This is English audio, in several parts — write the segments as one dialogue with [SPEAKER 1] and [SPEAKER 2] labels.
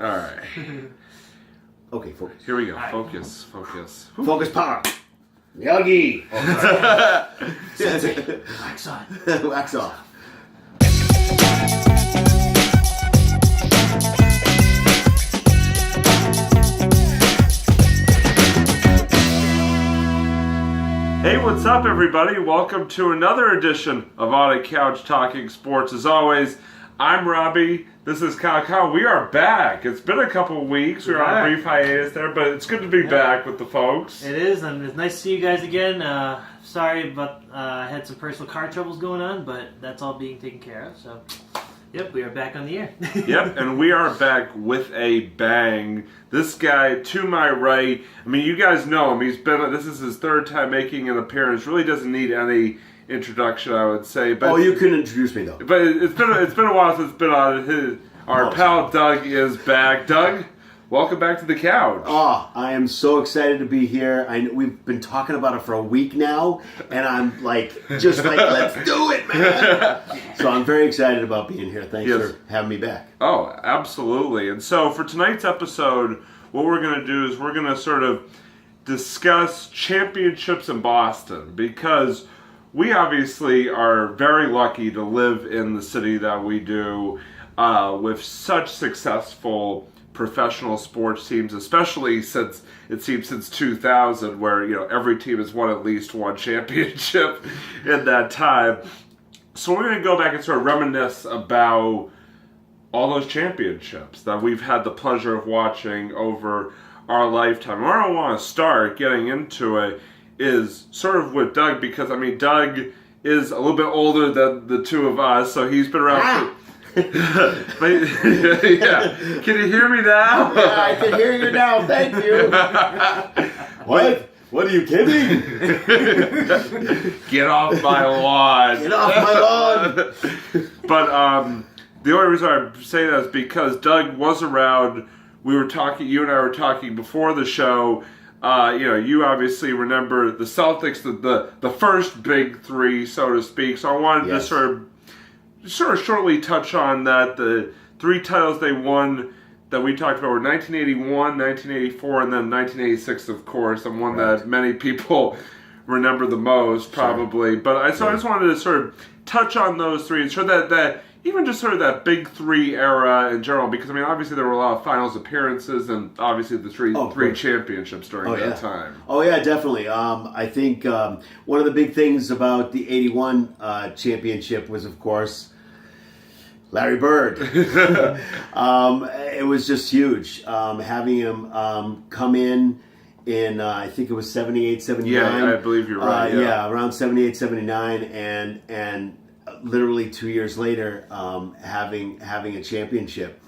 [SPEAKER 1] All right.
[SPEAKER 2] Okay, focus.
[SPEAKER 1] Here we go.
[SPEAKER 3] Right.
[SPEAKER 1] Focus.
[SPEAKER 2] Focus power. Miyagi.
[SPEAKER 3] Wax on.
[SPEAKER 2] Wax off.
[SPEAKER 1] Hey, what's up, everybody? Welcome to another edition of On a Couch Talking Sports. As always, I'm Robbie. This is Kyle. We are back. It's been a couple weeks. We were on a brief hiatus there, but it's good to be back with the folks.
[SPEAKER 3] It is, and it's nice to see you guys again. Sorry, but I had some personal car troubles going on, but that's all being taken care of. So, yep, we are back on the air.
[SPEAKER 1] Yep, and we are back with a bang. This guy to my right, I mean, you guys know him. This is his third time making an appearance. Really doesn't need any introduction, I would say. But
[SPEAKER 2] you couldn't introduce me though.
[SPEAKER 1] But it's been a while since it's been on. Our pal Doug is back. Doug, welcome back to the couch.
[SPEAKER 2] Oh, I am so excited to be here. We've been talking about it for a week now, and I'm let's do it, man. So I'm very excited about being here. Thanks for having me back.
[SPEAKER 1] Oh, absolutely. And so for tonight's episode, what we're going to do is we're going to sort of discuss championships in Boston, because we obviously are very lucky to live in the city that we do, with such successful professional sports teams, especially since 2000, where every team has won at least one championship in that time. So we're going to go back and sort of reminisce about all those championships that we've had the pleasure of watching over our lifetime. Where I want to start getting into it is sort of with Doug, because Doug is a little bit older than the two of us, so he's been around. But, yeah. Can you hear me now?
[SPEAKER 2] Yeah, I can hear you now. Thank you. What? What are you kidding?
[SPEAKER 1] Get off my lawn.
[SPEAKER 2] Get off my lawn.
[SPEAKER 1] But the only reason I say that is because Doug was around. We were talking. You and I were talking before the show. You obviously remember the Celtics, the first big three, so to speak. So I wanted to sort of shortly touch on that. The three titles they won that we talked about were 1981, 1984, and then 1986, of course, and one that many people remember the most, probably. Sure. But I just wanted to sort of touch on those three, and sure that even just sort of that big three era in general, because obviously there were a lot of finals appearances, and obviously the three championships during that time. Oh yeah, definitely.
[SPEAKER 2] I think one of the big things about the 81 championship was, of course, Larry Bird. It was just huge. Having him come in I think it was 78, 79.
[SPEAKER 1] Yeah, I believe you're right.
[SPEAKER 2] Around 78, 79, and literally 2 years later, having a championship.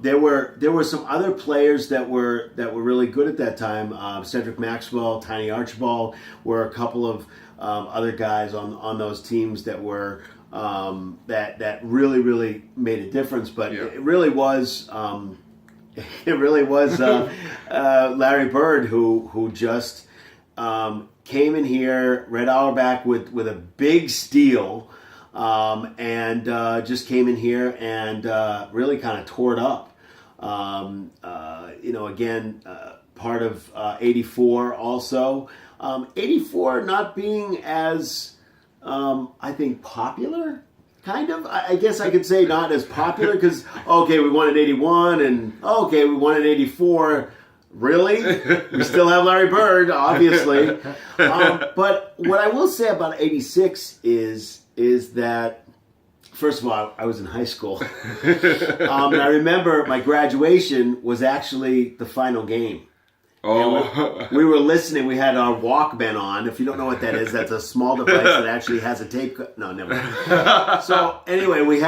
[SPEAKER 2] There were some other players that were really good at that time. Cedric Maxwell, Tiny Archibald were a couple of other guys on those teams that were that really made a difference. But it really was Larry Bird who just came in here, Red Auerbach with a big steal. And just came in here and really kind of tore it up. Again, part of 84 also. 84 not being as, I think, popular, kind of. I guess I could say not as popular because, we won in 81 and, we won in 84. Really? We still have Larry Bird, obviously. But what I will say about 86 is that, first of all, I was in high school. And I remember my graduation was actually the final game.
[SPEAKER 1] Oh.
[SPEAKER 2] We were listening. We had our Walkman on. If you don't know what that is, that's a small device that actually has a tape. No, never mind. So anyway, we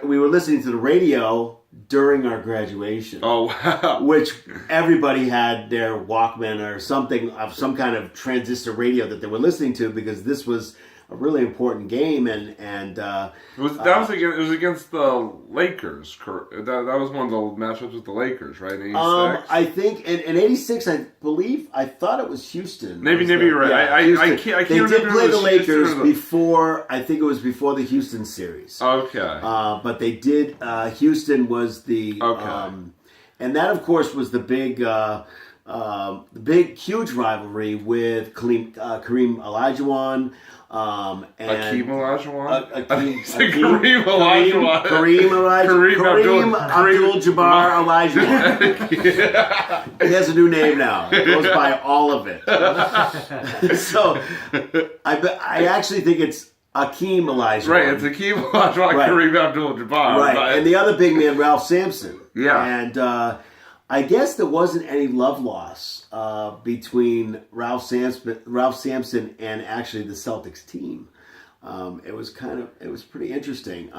[SPEAKER 2] we were listening to the radio during our graduation.
[SPEAKER 1] Oh, wow.
[SPEAKER 2] Which everybody had their Walkman or something of some kind of transistor radio that they were listening to, because this was really important game, and
[SPEAKER 1] It was against the Lakers. That was one of the matchups with the Lakers, right? In 86?
[SPEAKER 2] I think in '86, I thought it was Houston.
[SPEAKER 1] Maybe you're right.
[SPEAKER 2] Yeah,
[SPEAKER 1] I can't
[SPEAKER 2] they
[SPEAKER 1] remember
[SPEAKER 2] did
[SPEAKER 1] if
[SPEAKER 2] play
[SPEAKER 1] it
[SPEAKER 2] the
[SPEAKER 1] was
[SPEAKER 2] Lakers
[SPEAKER 1] Houston or
[SPEAKER 2] before. I think it was before the Houston series.
[SPEAKER 1] Okay.
[SPEAKER 2] But they did. Houston was the
[SPEAKER 1] Okay.
[SPEAKER 2] and that of course was the big huge rivalry with Kareem Olajuwon. And
[SPEAKER 1] Akeem Olajuwon?
[SPEAKER 2] Kareem
[SPEAKER 1] Kareem
[SPEAKER 2] Abdul-Jabbar Olajuwon. He has a new name now. He goes by all of it. So I actually think it's Akeem Olajuwon.
[SPEAKER 1] Right, it's Akeem Olajuwon,
[SPEAKER 2] Right.
[SPEAKER 1] Kareem Abdul-Jabbar.
[SPEAKER 2] Right, and the other big man, Ralph Sampson.
[SPEAKER 1] Yeah.
[SPEAKER 2] And I guess there wasn't any love loss between Ralph Sampson and actually the Celtics team. It was pretty interesting.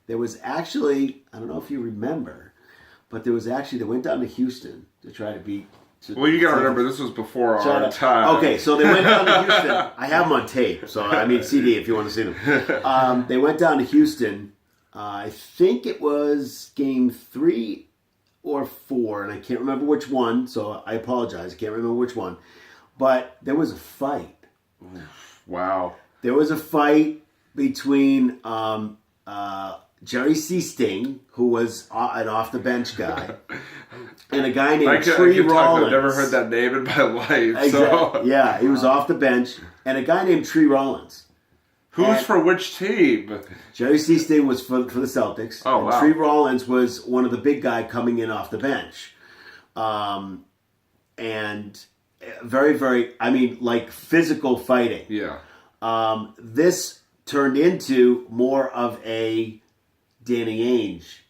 [SPEAKER 2] There was actually, I don't know if you remember, but they went down to Houston to try to beat.
[SPEAKER 1] Well, you got to remember, this was before our time.
[SPEAKER 2] Okay, so they went down to Houston. I have them on tape, so I mean CD if you want to see them. They went down to Houston. I think it was game 3 or 4, and I can't remember which one, so I apologize. I can't remember which one. But there was a fight.
[SPEAKER 1] Wow.
[SPEAKER 2] There was a fight between Jerry C. Sting, who was an off-the-bench guy, and a guy named Tree Rollins.
[SPEAKER 1] I've never heard that name in my life.
[SPEAKER 2] Exactly.
[SPEAKER 1] So.
[SPEAKER 2] Yeah, he was off the bench, and a guy named Tree Rollins.
[SPEAKER 1] Who's for which team?
[SPEAKER 2] Jerry C. Sting was for the Celtics.
[SPEAKER 1] Oh,
[SPEAKER 2] and
[SPEAKER 1] wow.
[SPEAKER 2] Tree Rollins was one of the big guy coming in off the bench. And very, very, like physical fighting.
[SPEAKER 1] Yeah.
[SPEAKER 2] This turned into more of a Danny Ainge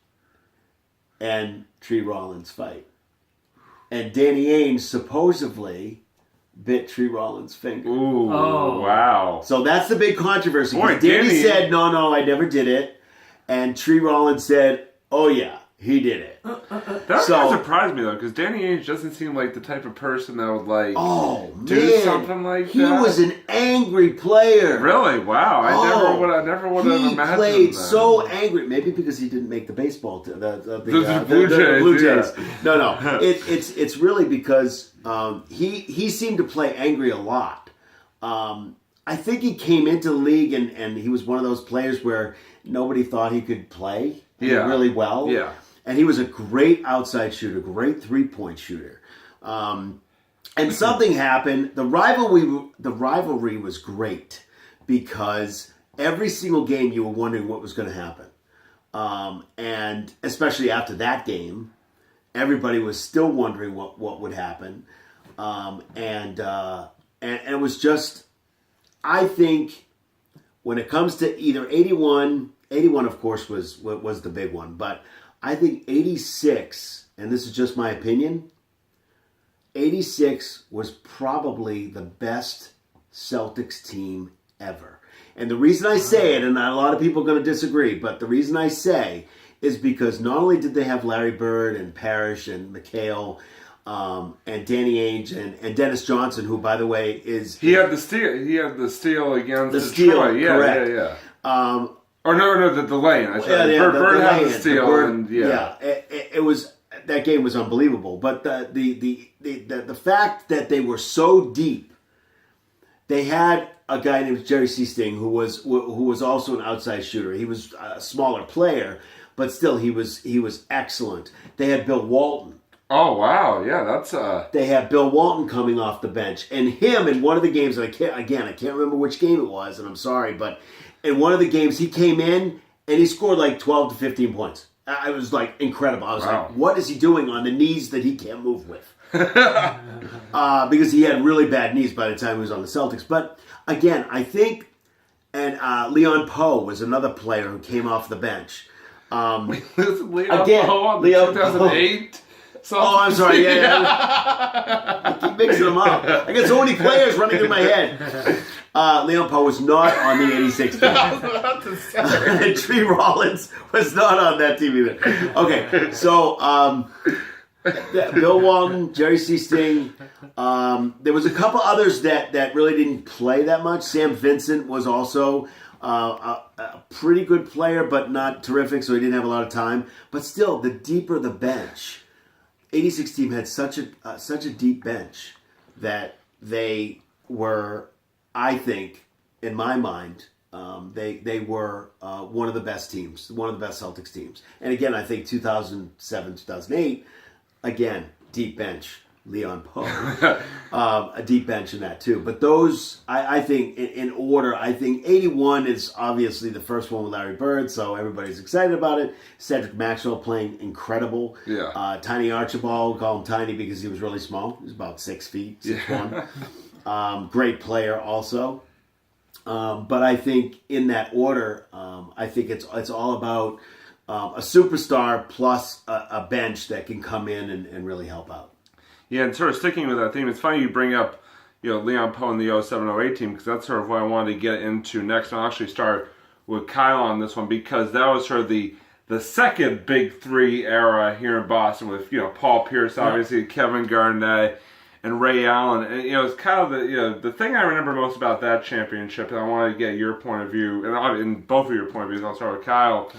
[SPEAKER 2] and Tree Rollins fight. And Danny Ainge supposedly bit Tree Rollins' finger.
[SPEAKER 1] Ooh, wow.
[SPEAKER 2] So that's the big controversy.
[SPEAKER 1] Boy,
[SPEAKER 2] Danny said, no, I never did it. And Tree Rollins said, oh, yeah, he did it.
[SPEAKER 1] That kind of surprised me, though, because Danny Ainge doesn't seem like the type of person that would, do something like that.
[SPEAKER 2] He was an angry player.
[SPEAKER 1] Really? Wow. I never would have imagined
[SPEAKER 2] He played
[SPEAKER 1] that.
[SPEAKER 2] so angry. Maybe because he didn't make the baseball team. The
[SPEAKER 1] Blue Jays.
[SPEAKER 2] No. It's really because he seemed to play angry a lot. I think he came into the league and he was one of those players where nobody thought he could play really well.
[SPEAKER 1] Yeah.
[SPEAKER 2] And he was a great outside shooter, great three-point shooter. And something happened. The rivalry was great because every single game you were wondering what was going to happen. And especially after that game, everybody was still wondering what would happen. And it was just, I think, when it comes to either 81 of course was the big one, but I think 86, and this is just my opinion, 86 was probably the best Celtics team ever. And the reason I say it, and not a lot of people are going to disagree, but the reason I say is because not only did they have Larry Bird and Parrish and McHale and Danny Ainge and Dennis Johnson, who, by the way, is...
[SPEAKER 1] He had the steal against
[SPEAKER 2] the
[SPEAKER 1] Detroit.
[SPEAKER 2] steal,
[SPEAKER 1] Yeah,
[SPEAKER 2] correct.
[SPEAKER 1] Yeah. Or no, the lane. Bird had the steal.
[SPEAKER 2] It was... That game was unbelievable. But the fact that they were so deep, they had a guy named Jerry C. Sting who was also an outside shooter. He was a smaller player, but still he was excellent. They had Bill Walton.
[SPEAKER 1] Oh wow, yeah, that's
[SPEAKER 2] They had Bill Walton coming off the bench, and him in one of the games. And I can't remember which game it was, and I'm sorry, but in one of the games he came in and he scored like 12 to 15 points. I was like incredible. I was like, what is he doing on the knees that he can't move with? Because he had really bad knees by the time he was on the Celtics. But again, I think, and Leon Poe was another player who came off the bench.
[SPEAKER 1] Leon
[SPEAKER 2] again,
[SPEAKER 1] Poe,
[SPEAKER 2] Leon
[SPEAKER 1] 2008.
[SPEAKER 2] Oh, I'm sorry. Yeah. I keep mixing them up. I got so many players running through my head. Leon Poe was not on the 86 team. And Tree Rollins was not on that team either. Okay, so Bill Walton, Jerry Seasting. There was a couple others that really didn't play that much. Sam Vincent was also a pretty good player, but not terrific, so he didn't have a lot of time. But still, the deeper the bench, 86 team had such a deep bench that they were, I think, in my mind, they were one of the best teams, one of the best Celtics teams. And again, I think 2007, 2008, again, deep bench. Leon Poe, a deep bench in that too. But those, I think, in order, I think 81 is obviously the first one with Larry Bird, so everybody's excited about it. Cedric Maxwell playing incredible.
[SPEAKER 1] Yeah.
[SPEAKER 2] Tiny Archibald, we call him Tiny because he was really small. He was about 6 feet, 6'1". Great player also. But I think in that order, I think it's all about a superstar plus a bench that can come in and really help out.
[SPEAKER 1] Yeah, and sort of sticking with that theme, it's funny you bring up, Leon Poe and the 07-08 team, because that's sort of what I wanted to get into next. And I'll actually start with Kyle on this one, because that was sort of the second big three era here in Boston with, Paul Pierce, obviously, Kevin Garnett, and Ray Allen. And, it's kind of the thing I remember most about that championship, and I wanted to get your point of view, and both of your point of views, I'll start with Kyle,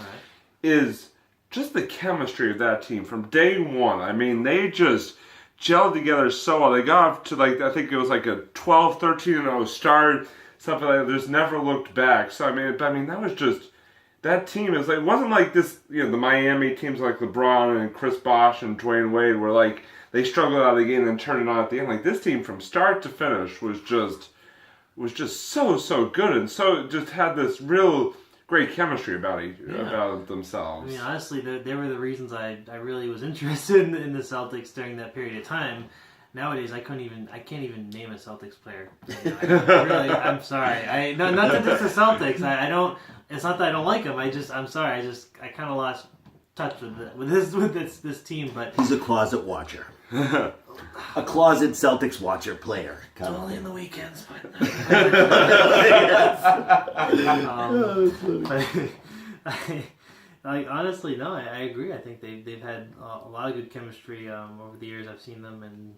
[SPEAKER 1] is just the chemistry of that team from day one. I mean, they just gelled together so well. They got off to I think it was like a 12-13-0 start, something like that. Just never looked back. So I mean that was just, that team is it wasn't like this, the Miami teams like LeBron and Chris Bosh and Dwayne Wade where they struggled out of the game and turned it on at the end. This team from start to finish was just so good, and so just had this real great chemistry about themselves.
[SPEAKER 3] I mean, honestly, they were the reasons I really was interested in the Celtics during that period of time. Nowadays, I can't even name a Celtics player. I'm sorry. Not that it's the Celtics. I don't. It's not that I don't like them. I'm sorry. I kind of lost touch with this team. But
[SPEAKER 2] he's a closet watcher. A closet Celtics watcher player.
[SPEAKER 3] It's only in the weekends, but honestly, no, I agree. I think they've had a lot of good chemistry over the years. I've seen them, and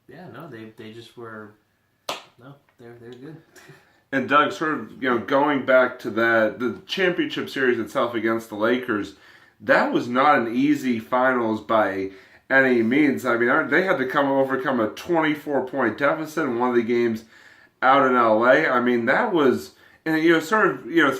[SPEAKER 3] they just were they're good.
[SPEAKER 1] And Doug, sort of going back to the championship series itself against the Lakers, that was not an easy finals by any means. I mean, they had to overcome a 24-point deficit in one of the games out in LA. I mean, that was, and it's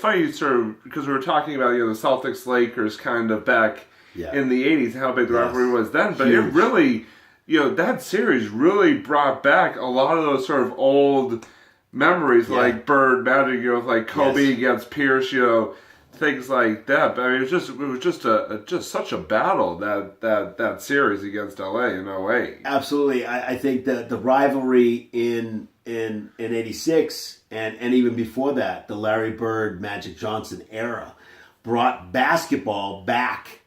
[SPEAKER 1] funny because we were talking about the Celtics Lakers kind of back in the 80s, how big the rivalry was then, but it really, that series really brought back a lot of those sort of old memories, like Bird Magic, like Kobe against Pierce, things like that. But I mean, it was just such a battle that series against LA in 08.
[SPEAKER 2] Absolutely, I think that the rivalry in 86 and even before that, the Larry Bird, Magic Johnson era brought basketball back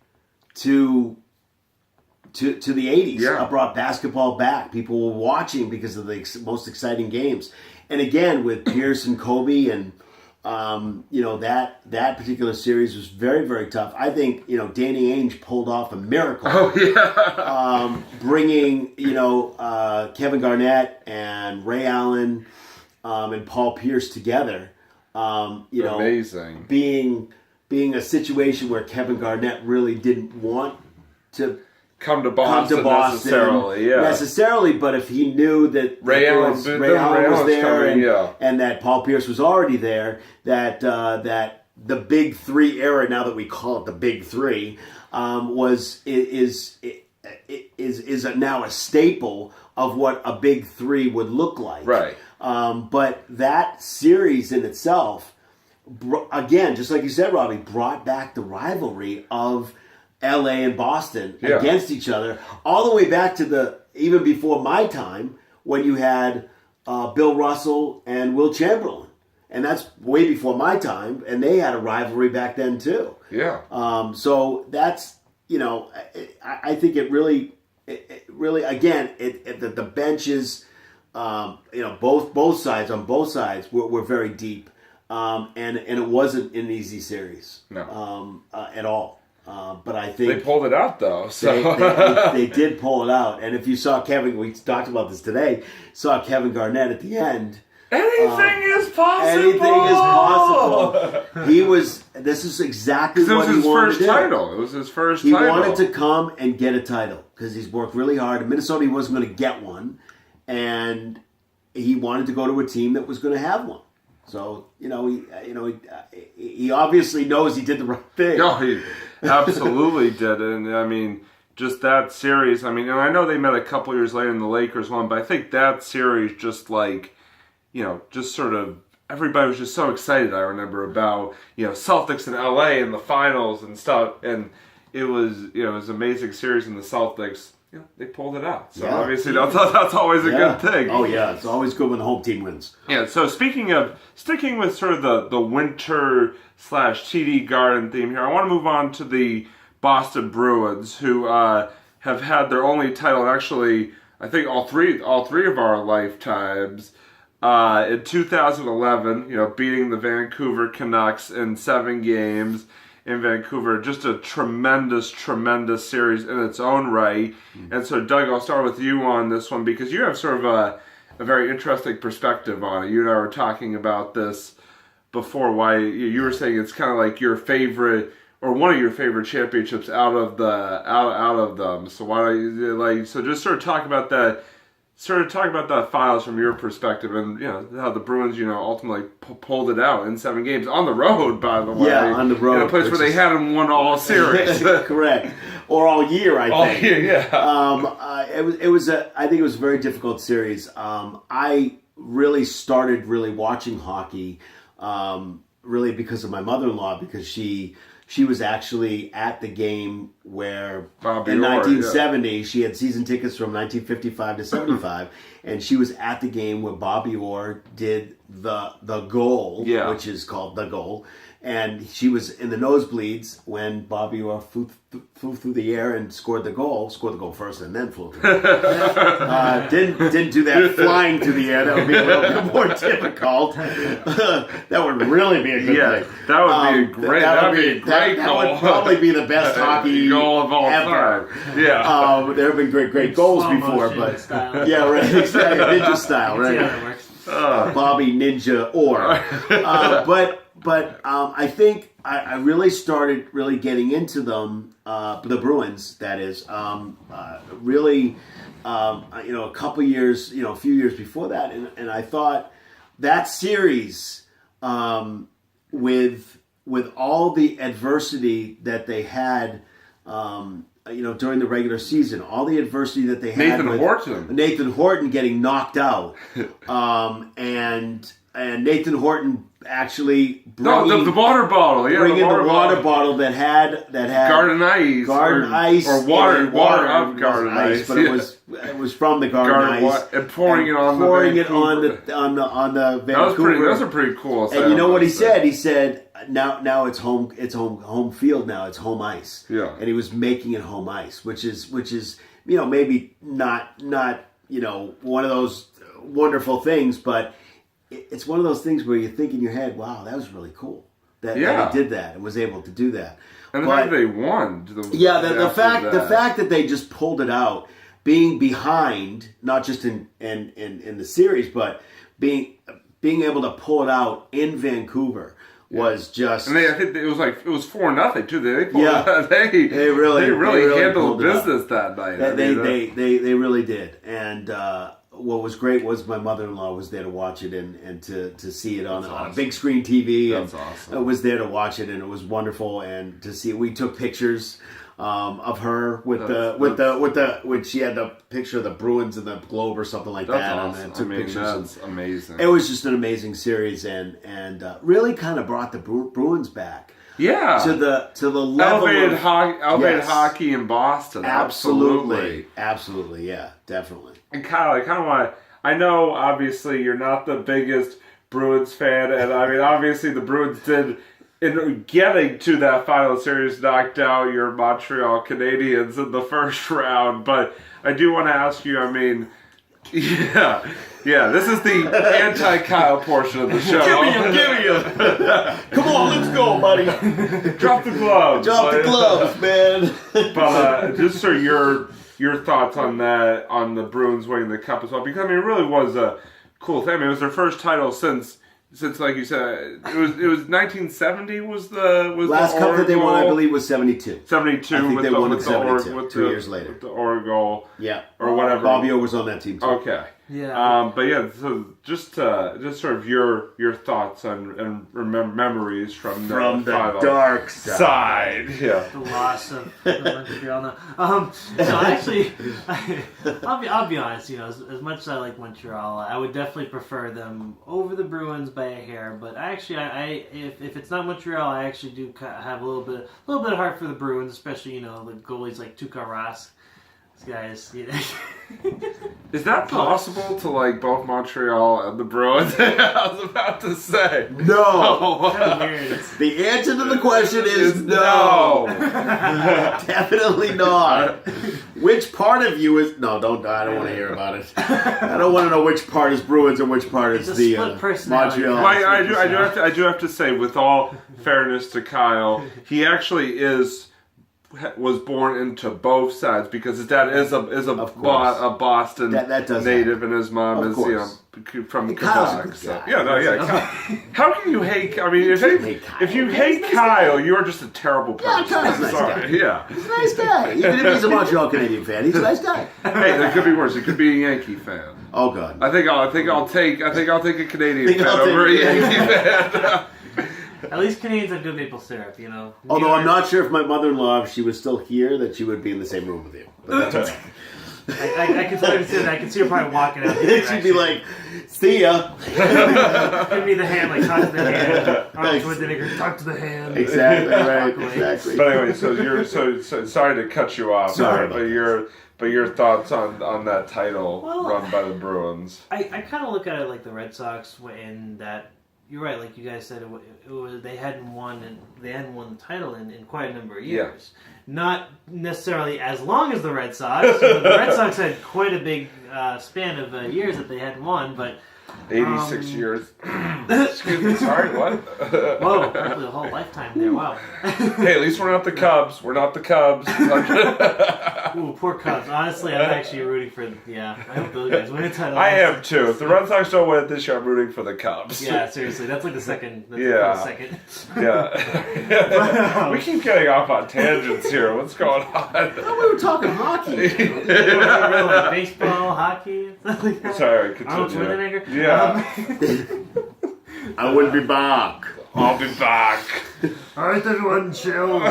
[SPEAKER 2] to the 80s.
[SPEAKER 1] Yeah.
[SPEAKER 2] Brought basketball back. People were watching because of the most exciting games. And again, with Pierce and Kobe and that particular series was very, very tough. I think, Danny Ainge pulled off a miracle.
[SPEAKER 1] Oh, yeah.
[SPEAKER 2] Bringing, Kevin Garnett and Ray Allen and Paul Pierce together.
[SPEAKER 1] Amazing.
[SPEAKER 2] Being a situation where Kevin Garnett really didn't want to
[SPEAKER 1] come to Boston necessarily,
[SPEAKER 2] but if he knew that
[SPEAKER 1] Ray Allen was there
[SPEAKER 2] and that Paul Pierce was already there, that the Big Three era, now that we call it the Big Three, is now a staple of what a Big Three would look like.
[SPEAKER 1] Right.
[SPEAKER 2] But that series in itself, again, just like you said, Robbie, brought back the rivalry of LA and Boston against each other, all the way back to even before my time, when you had Bill Russell and Will Chamberlain. And that's way before my time, and they had a rivalry back then too.
[SPEAKER 1] Yeah.
[SPEAKER 2] So that's, I think it really, again, the benches, both sides, on both sides were very deep. And it wasn't an easy series.
[SPEAKER 1] No.
[SPEAKER 2] At all. But I think
[SPEAKER 1] they pulled it out though. So
[SPEAKER 2] they did pull it out. And if you saw Kevin, we talked about this today, saw Kevin Garnett at the end.
[SPEAKER 1] Anything is possible.
[SPEAKER 2] Anything is possible. This is exactly what he wanted to do.
[SPEAKER 1] It was his first
[SPEAKER 2] He
[SPEAKER 1] title.
[SPEAKER 2] wanted to come and get a title because he's worked really hard. In Minnesota, he wasn't going to get one. And he wanted to go to a team that was going to have one. So, he obviously knows he did the right thing.
[SPEAKER 1] No, he absolutely did. And, I mean, just that series. I mean, and I know they met a couple years later in the Lakers one, but I think that series just like, just sort of, everybody was just so excited, I remember, about, Celtics in LA in the finals and stuff. And it was an amazing series in the Celtics. They pulled it out. So obviously that's always a good thing.
[SPEAKER 2] Oh, yeah. It's always good when the home team wins.
[SPEAKER 1] Yeah, so speaking of sticking with sort of the winter / TD Garden theme here, I want to move on to the Boston Bruins, who have had their only title, actually, I think all three of our lifetimes. In 2011, beating the Vancouver Canucks in 7 games in Vancouver. Just a tremendous, tremendous series in its own right. And so, Doug, I'll start with you on this one because you have sort of a very interesting perspective on it. You and I were talking about this before, why you were saying it's kind of like your favorite or one of your favorite championships out of them. So why don't you just sort of talk about that. Sort of talk about the finals from your perspective, and how the Bruins, ultimately pulled it out in 7 games on the road. By the way,
[SPEAKER 2] on the road,
[SPEAKER 1] in a place where they hadn't won all series,
[SPEAKER 2] correct, or all year. I think.
[SPEAKER 1] All year, yeah.
[SPEAKER 2] I think it was a very difficult series. I really started watching hockey, really because of my mother-in-law, because she was actually at the game where
[SPEAKER 1] Bobby
[SPEAKER 2] in
[SPEAKER 1] Orr,
[SPEAKER 2] 1970 she had season tickets from 1955 to 75, and she was at the game where Bobby Orr did the goal, which is called the goal, and she was in the nosebleeds when Bobby Orr flew through the air and scored the goal first and then flew. Didn't do that flying through the air. That would be a little bit more difficult. That would really be a good thing.
[SPEAKER 1] That would be a great. That would be a great goal.
[SPEAKER 2] That would probably be the best hockey
[SPEAKER 1] goal of all
[SPEAKER 2] ever.
[SPEAKER 1] time. Yeah.
[SPEAKER 2] There have been great goals before, but
[SPEAKER 3] style.
[SPEAKER 2] Yeah, right, exactly, ninja style, right?
[SPEAKER 3] See how that works.
[SPEAKER 2] Bobby Ninja Orr. But I think I really started getting into them, the Bruins, that is, really, a couple years, a few years before that. And I thought that series, with all the adversity that they had, during the regular season, all the adversity that they had Nathan Horton getting knocked out, and Nathan Horton actually bringing
[SPEAKER 1] the water bottle,
[SPEAKER 2] bringing the water bottle that had garden ice
[SPEAKER 1] or water of garden ice,
[SPEAKER 2] but it was from the garden ice
[SPEAKER 1] and pouring it on
[SPEAKER 2] the Vancouver.
[SPEAKER 1] That's a pretty cool.
[SPEAKER 2] And you know what he said? He said, now it's home field now. It's home ice.
[SPEAKER 1] Yeah.
[SPEAKER 2] And he was making it home ice, which is maybe not one of those wonderful things, but it's one of those things where you think in your head, wow, that was really cool that he did that and was able to do that.
[SPEAKER 1] And the fact they won.
[SPEAKER 2] The fact that they just pulled it out, being behind, not just in the series, but being able to pull it out in Vancouver was just.
[SPEAKER 1] And I think it was 4-0 too. They pulled it out. They really handled business that night.
[SPEAKER 2] They really did. And what was great was my mother-in-law was there to watch it and to see it on a big screen TV.
[SPEAKER 1] That's awesome.
[SPEAKER 2] I was there to watch it, and it was wonderful. And to see, we took pictures of her when she had the picture of the Bruins and the Globe or something like that.
[SPEAKER 1] Awesome.
[SPEAKER 2] And took pictures.
[SPEAKER 1] That's amazing.
[SPEAKER 2] It was just an amazing series, and really kind of brought the Bruins back.
[SPEAKER 1] Yeah,
[SPEAKER 2] to the level
[SPEAKER 1] elevated
[SPEAKER 2] of
[SPEAKER 1] hockey in Boston.
[SPEAKER 2] Absolutely, yeah, definitely.
[SPEAKER 1] And Kyle, I kind of want to. I know, obviously, you're not the biggest Bruins fan, and I mean, obviously, the Bruins did, in getting to that final series, knocked out your Montreal Canadiens in the first round. But I do want to ask you, I mean, Yeah. This is the anti-Kyle portion of the show.
[SPEAKER 2] Give me him. Come on, let's go, buddy.
[SPEAKER 1] Drop the gloves.
[SPEAKER 2] Drop the gloves, man.
[SPEAKER 1] But just sort of your thoughts on that, on the Bruins winning the cup as well, because I mean, it really was a cool thing. I mean, it was their first title since like you said, it was 1970 was the
[SPEAKER 2] last cup that they won, I believe, was 72.
[SPEAKER 1] 72.
[SPEAKER 2] I think
[SPEAKER 1] with
[SPEAKER 2] they won in 72,
[SPEAKER 1] with
[SPEAKER 2] 2 years later.
[SPEAKER 1] With the Oracle.
[SPEAKER 2] Yeah.
[SPEAKER 1] Or whatever.
[SPEAKER 2] Robbie was on that team too.
[SPEAKER 1] Okay.
[SPEAKER 3] Yeah.
[SPEAKER 1] But yeah, so just sort of your thoughts and memories from the final
[SPEAKER 2] dark side.
[SPEAKER 1] Yeah.
[SPEAKER 3] The loss of Montreal. No, actually, I'll be honest. As much as I like Montreal, I would definitely prefer them over the Bruins by a hair. But actually, if it's not Montreal, I actually do have a little bit of heart for the Bruins, especially the goalies like Tuukka Rask. Guys,
[SPEAKER 1] Is that possible to like both Montreal and the Bruins? I was about to say
[SPEAKER 2] no.
[SPEAKER 3] Weird.
[SPEAKER 2] The answer to the question is no. Definitely not. Which part of you is no? Don't. I don't want to hear about it. I don't want to know which part is Bruins and which part is the Montreal.
[SPEAKER 1] I do have to say, with all fairness to Kyle, he actually was born into both sides because his dad is a Boston native and his mom is from Quebec. So. How can you hate? I mean, if you hate Kyle, you are just a terrible person.
[SPEAKER 2] Yeah, Kyle's a nice guy.
[SPEAKER 1] Yeah,
[SPEAKER 2] he's a nice guy. Even if he's a Montreal Canadian fan, he's a nice guy.
[SPEAKER 1] Hey, that could be worse. It could be a Yankee fan.
[SPEAKER 2] Oh God.
[SPEAKER 1] I think I'll take a Canadian fan over a Yankee fan.
[SPEAKER 3] At least Canadians have good maple syrup,
[SPEAKER 2] Although I'm not sure if my mother-in-law, if she was still here, that she would be in the same room with you. But that's
[SPEAKER 3] I can totally see that. I can see her probably walking out.
[SPEAKER 2] She'd be like, "See ya."
[SPEAKER 3] Give me the hand, like talk to the hand. Arnold Schwarzenegger, talk to the hand.
[SPEAKER 2] Exactly right. Exactly.
[SPEAKER 1] But anyway, so you're so sorry to cut you off.
[SPEAKER 2] Sorry,
[SPEAKER 1] but your thoughts on that title run by the Bruins?
[SPEAKER 3] I kind of look at it like the Red Sox in that. You're right, like you guys said, it was they hadn't won the title in quite a number of years. Yeah. Not necessarily as long as the Red Sox. The Red Sox had quite a big span of years that they hadn't won, but
[SPEAKER 1] 86 years. Excuse me, sorry, what?
[SPEAKER 3] Whoa, probably a whole lifetime there. Wow.
[SPEAKER 1] Hey, at least we're not the Cubs. We're not the Cubs.
[SPEAKER 3] Ooh, poor Cubs. Honestly, I'm actually rooting for. I hope those guys win a title.
[SPEAKER 1] I am too. If the Red Sox don't win it this year, I'm rooting for the Cubs.
[SPEAKER 3] Yeah, seriously, that's like the second.
[SPEAKER 1] Yeah. We keep getting off on tangents here. What's going on?
[SPEAKER 2] We were talking hockey.
[SPEAKER 3] Like baseball, hockey, stuff like that.
[SPEAKER 1] Sorry, continue.
[SPEAKER 3] Arnold Schwarzenegger.
[SPEAKER 1] Yeah.
[SPEAKER 2] I will be back.
[SPEAKER 1] I'll be back.
[SPEAKER 3] Alright, everyone, chill.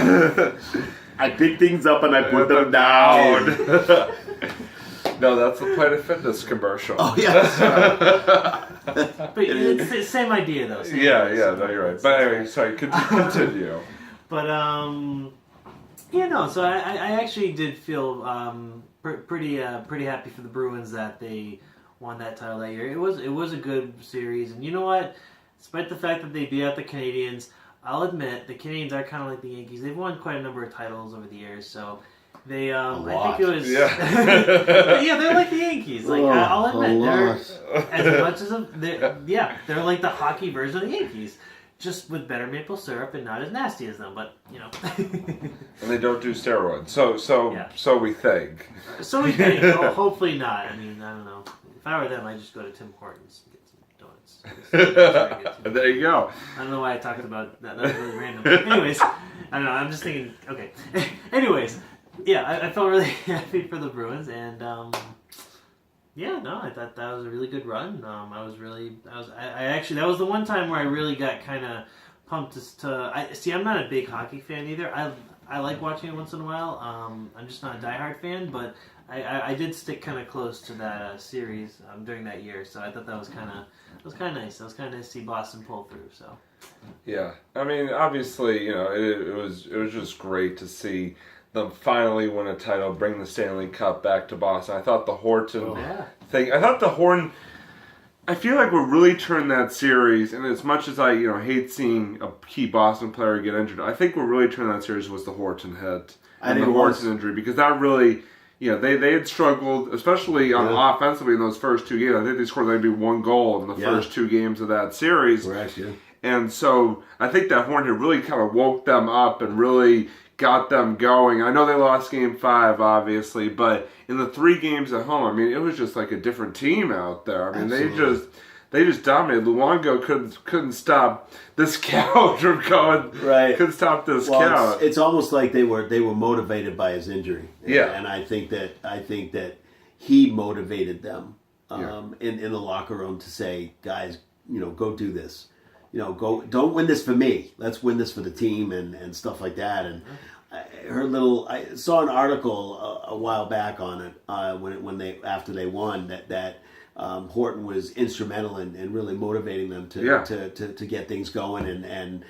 [SPEAKER 2] I pick things up and I put them down.
[SPEAKER 1] No, that's the Planet Fitness commercial.
[SPEAKER 2] Oh, yes.
[SPEAKER 3] But it's the same idea, though.
[SPEAKER 1] No, you're right. But anyway, sorry, continue.
[SPEAKER 3] But, so I actually did feel pretty happy for the Bruins that they won that title that year. It was a good series, and you know what? Despite the fact that they beat out the Canadians, I'll admit the Canadians are kind of like the Yankees. They've won quite a number of titles over the years, so they I think it was they're like the Yankees. Like I'll admit they're as much as they're like the hockey version of the Yankees. Just with better maple syrup and not as nasty as them, but
[SPEAKER 1] And they don't do steroids, so we think.
[SPEAKER 3] So we think. Hopefully not. I mean, I don't know. If I were them, I'd just go to Tim Hortons and get some donuts.
[SPEAKER 1] There you go.
[SPEAKER 3] I don't know why I talked about that. That was really random. Anyways, I don't know. I'm just thinking. Okay. Anyways, I felt really happy for the Bruins, and I thought that was a really good run. I actually that was the one time where I really got kind of pumped I'm not a big hockey fan either. I like watching it once in a while. I'm just not a diehard fan, but I did stick kind of close to that series during that year, so I thought that was kind of nice. It was kind of nice to see Boston pull through. So
[SPEAKER 1] yeah, I mean, obviously, it was just great to see them finally win a title, bring the Stanley Cup back to Boston. I thought the Horton thing. I feel like what really turned that series, and as much as I hate seeing a key Boston player get injured, I think what really turned that series was the Horton hit and the Horton injury, because that really they had struggled, especially on offensively in those first 2 games. I think they scored maybe 1 goal in the first 2 games of that series.
[SPEAKER 2] Correct, yeah.
[SPEAKER 1] And so I think that horn hit really kind of woke them up and really got them going. I know they lost Game 5, obviously, but in the 3 games at home, I mean, it was just like a different team out there. I mean, they just dominated. Luongo couldn't stop this couch from going. Right. Couldn't stop this couch.
[SPEAKER 2] It's almost like they were motivated by his injury.
[SPEAKER 1] Yeah.
[SPEAKER 2] And I think that he motivated them in the locker room to say, guys, go do this. Don't win this for me. Let's win this for the team and stuff like that. And I saw an article a while back on it after they won that Horton was instrumental in really motivating them to get things going and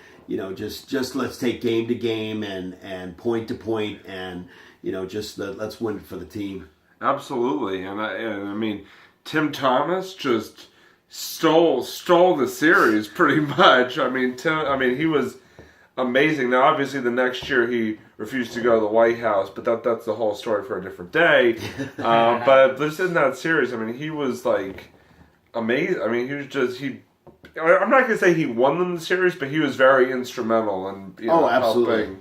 [SPEAKER 2] just let's take game to game and point to point and let's win for the team.
[SPEAKER 1] Absolutely, and I mean Tim Thomas just stole the series pretty much. I mean he was amazing. Now obviously the next year he refused to go to the White House, but that's the whole story for a different day. But just in that series, I mean he was like amazing. I mean I'm not going to say he won them the series, but he was very instrumental in helping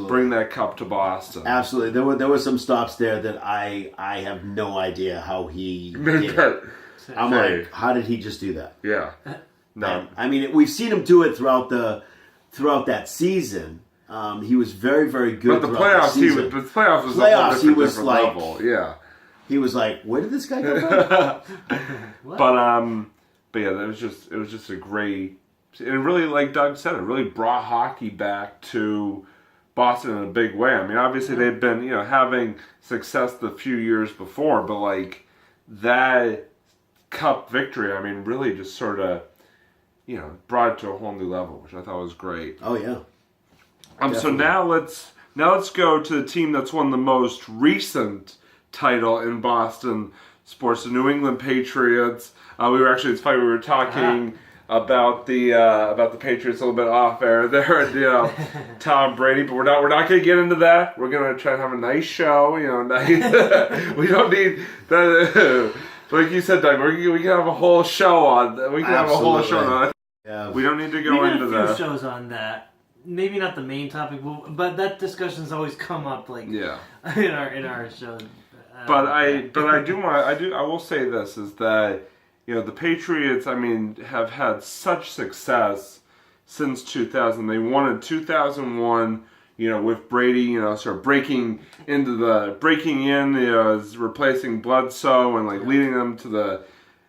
[SPEAKER 1] bring that cup to Boston.
[SPEAKER 2] Absolutely, there were some stops there that I have no idea how he did it. I'm like, how did he just do that?
[SPEAKER 1] Yeah, no.
[SPEAKER 2] I mean, we've seen him do it throughout that season. He was very, very good.
[SPEAKER 1] But the playoffs, he was a whole different level. Yeah,
[SPEAKER 2] he was like, where did this guy come from?
[SPEAKER 1] But yeah, it was just a great. It really, like Doug said, it really brought hockey back to Boston in a big way. I mean, obviously they've been having success the few years before, but like that cup victory, I mean, really just sort of brought it to a whole new level, which I thought was great.
[SPEAKER 2] Oh yeah.
[SPEAKER 1] So now let's go to the team that's won the most recent title in Boston sports, the New England Patriots. It's funny, we were talking about the Patriots a little bit off air there, Tom Brady, but we're not going to get into that. We're going to try to have a nice show, we don't need that. Like you said, Doug, we can have a whole show on that. We can have a whole show on that. Yeah. We don't need to go into that.
[SPEAKER 3] We had a few shows on that. Maybe not the main topic, but that discussion's always come up in our show.
[SPEAKER 1] But I will say this is that the Patriots, I mean, have had such success since 2000. They won in 2001. With Brady, sort of breaking in, replacing Bledsoe and leading them to the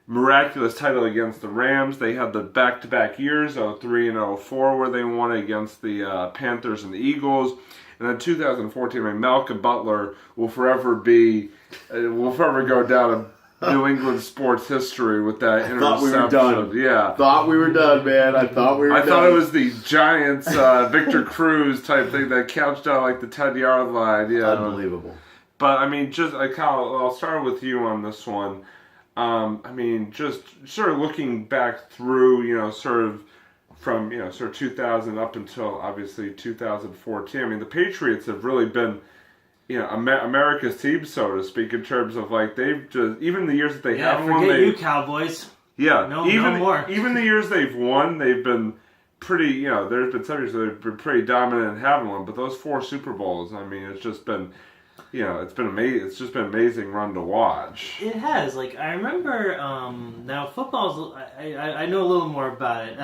[SPEAKER 1] miraculous title against the Rams. They had the back-to-back years, 03 and 04, where they won against the Panthers and the Eagles. And then 2014, I mean, Malcolm Butler will forever go down in New England sports history with that interception.
[SPEAKER 2] Thought we were done.
[SPEAKER 1] Yeah.
[SPEAKER 2] Thought we were done, man. I
[SPEAKER 1] thought it was the Giants, Victor Cruz type thing that couched out the 10-yard line. Yeah.
[SPEAKER 2] Unbelievable.
[SPEAKER 1] But, I mean, Kyle, I'll start with you on this one. I mean, just sort of looking back through, sort of from, sort of 2000 up until, obviously, 2014. I mean, the Patriots have really been America's team, so to speak, in terms of they've just, even the years that they haven't won.
[SPEAKER 3] Forget you, Cowboys.
[SPEAKER 1] Yeah,
[SPEAKER 3] no more.
[SPEAKER 1] Even the years they've won, they've been pretty. There's been some years where they've been pretty dominant and haven't won. But those 4 Super Bowls, I mean, it's just been, it's been amazing. It's just been an amazing run to watch.
[SPEAKER 3] It has. I remember. Now football's. I know a little more about it.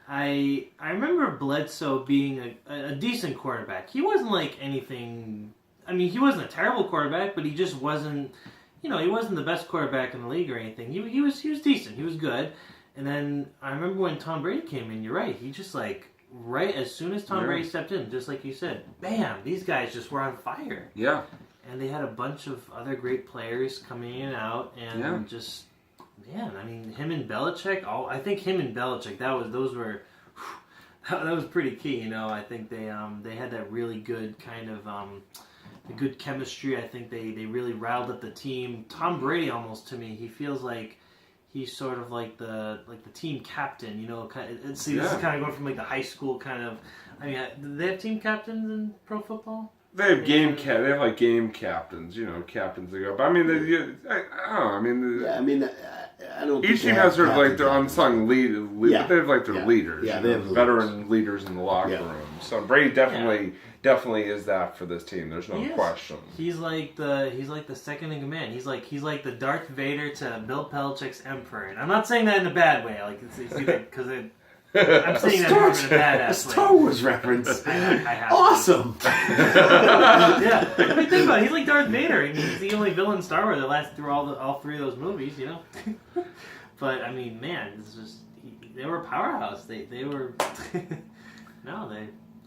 [SPEAKER 3] I remember Bledsoe being a decent quarterback. He wasn't anything. I mean, he wasn't a terrible quarterback, but he just wasn't, he wasn't the best quarterback in the league or anything. He was decent. He was good. And then I remember when Tom Brady came in, you're right. He just right as soon as Tom Brady stepped in, just like you said, bam, these guys just were on fire.
[SPEAKER 1] Yeah.
[SPEAKER 3] And they had a bunch of other great players coming in and out, and just, man, I mean, him and Belichick, I think him and Belichick, that was pretty key, I think they had that really good kind of, the good chemistry. I think they really riled up the team. Tom Brady, almost to me, he feels like he's sort of like the team captain. This is kind of going from the high school kind of. I mean, do they have team captains in pro football?
[SPEAKER 1] They have They have like game captains, captains that go. But I mean, I don't know. I mean,
[SPEAKER 2] yeah. I mean, I don't.
[SPEAKER 1] Each team has their unsung lead, but they have like their leaders.
[SPEAKER 2] Yeah, they have
[SPEAKER 1] veteran leaders in the locker room. So Brady definitely is that for this team. There's no question.
[SPEAKER 3] He's like the second in command. He's like the Darth Vader to Bill Belichick's Emperor. And I'm not saying that in a bad way. Like because I'm saying that more in a badass way.
[SPEAKER 2] Star Wars reference.
[SPEAKER 3] I have
[SPEAKER 2] awesome.
[SPEAKER 3] Yeah, I mean, think about it. He's like Darth Vader. I mean, he's the only villain in Star Wars that lasts through all three of those movies. But I mean, man, it's just they were a powerhouse. They were. I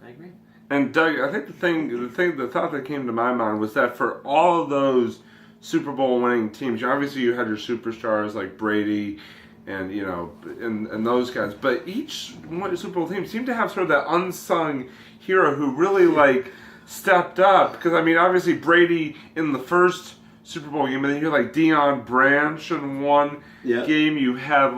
[SPEAKER 3] agree.
[SPEAKER 1] And Doug, I think the thought that came to my mind was that for all of those Super Bowl winning teams, obviously you had your superstars like Brady. And and those guys, but each Super Bowl team seemed to have sort of that unsung hero who really stepped up. Because I mean, obviously Brady in the first Super Bowl game, and then you had Deion Branch in one game. You had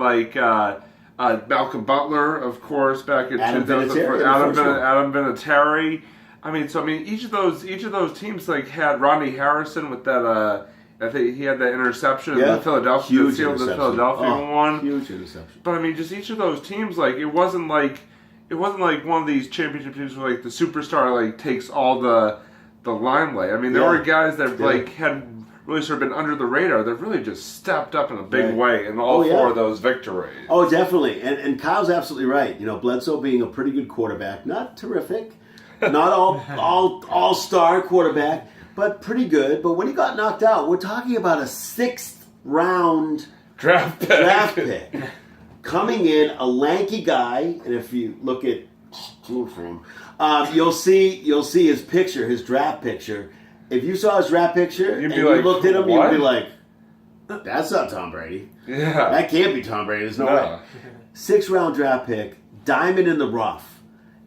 [SPEAKER 1] Malcolm Butler, of course, back in 2004. Adam Vinatieri. I mean, each of those teams had Rodney Harrison with that. I think he had that interception in the Philadelphia one.
[SPEAKER 2] Huge interception.
[SPEAKER 1] But I mean, just each of those teams, it wasn't like one of these championship teams where the superstar takes all the limelight. I mean, there were guys that had really sort of been under the radar that really just stepped up in a big way in all four of those victories.
[SPEAKER 2] Oh, definitely. And Kyle's absolutely right. Bledsoe being a pretty good quarterback, not terrific, not all-star quarterback, but pretty good. But when he got knocked out, we're talking about a 6th round draft pick. Coming in, a lanky guy, and if you look at you'll see his picture, his draft picture. If you saw his draft picture you looked at him, you'd be like, that's not Tom Brady.
[SPEAKER 1] Yeah.
[SPEAKER 2] That can't be Tom Brady. There's no way. 6th round draft pick, diamond in the rough.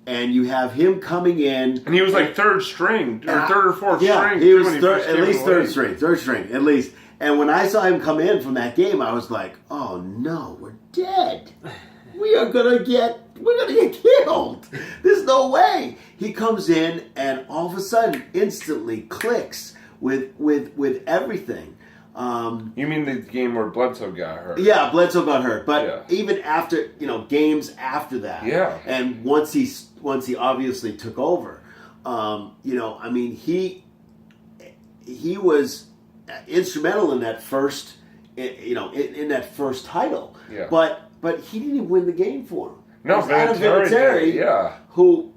[SPEAKER 2] And you have him coming in.
[SPEAKER 1] And he was third string, or third or fourth string.
[SPEAKER 2] He was at least third string, at least. And when I saw him come in from that game, I was like, oh no, we're dead. We're gonna get killed. There's no way. He comes in and all of a sudden instantly clicks with everything.
[SPEAKER 1] You mean the game where Bledsoe got hurt?
[SPEAKER 2] Yeah, Bledsoe got hurt. But even after, games after that.
[SPEAKER 1] Yeah.
[SPEAKER 2] And once he obviously took over, I mean, he was instrumental in that first, in that first title.
[SPEAKER 1] Yeah.
[SPEAKER 2] But he didn't even win the game for him.
[SPEAKER 1] No,
[SPEAKER 2] Adam Vinatieri, who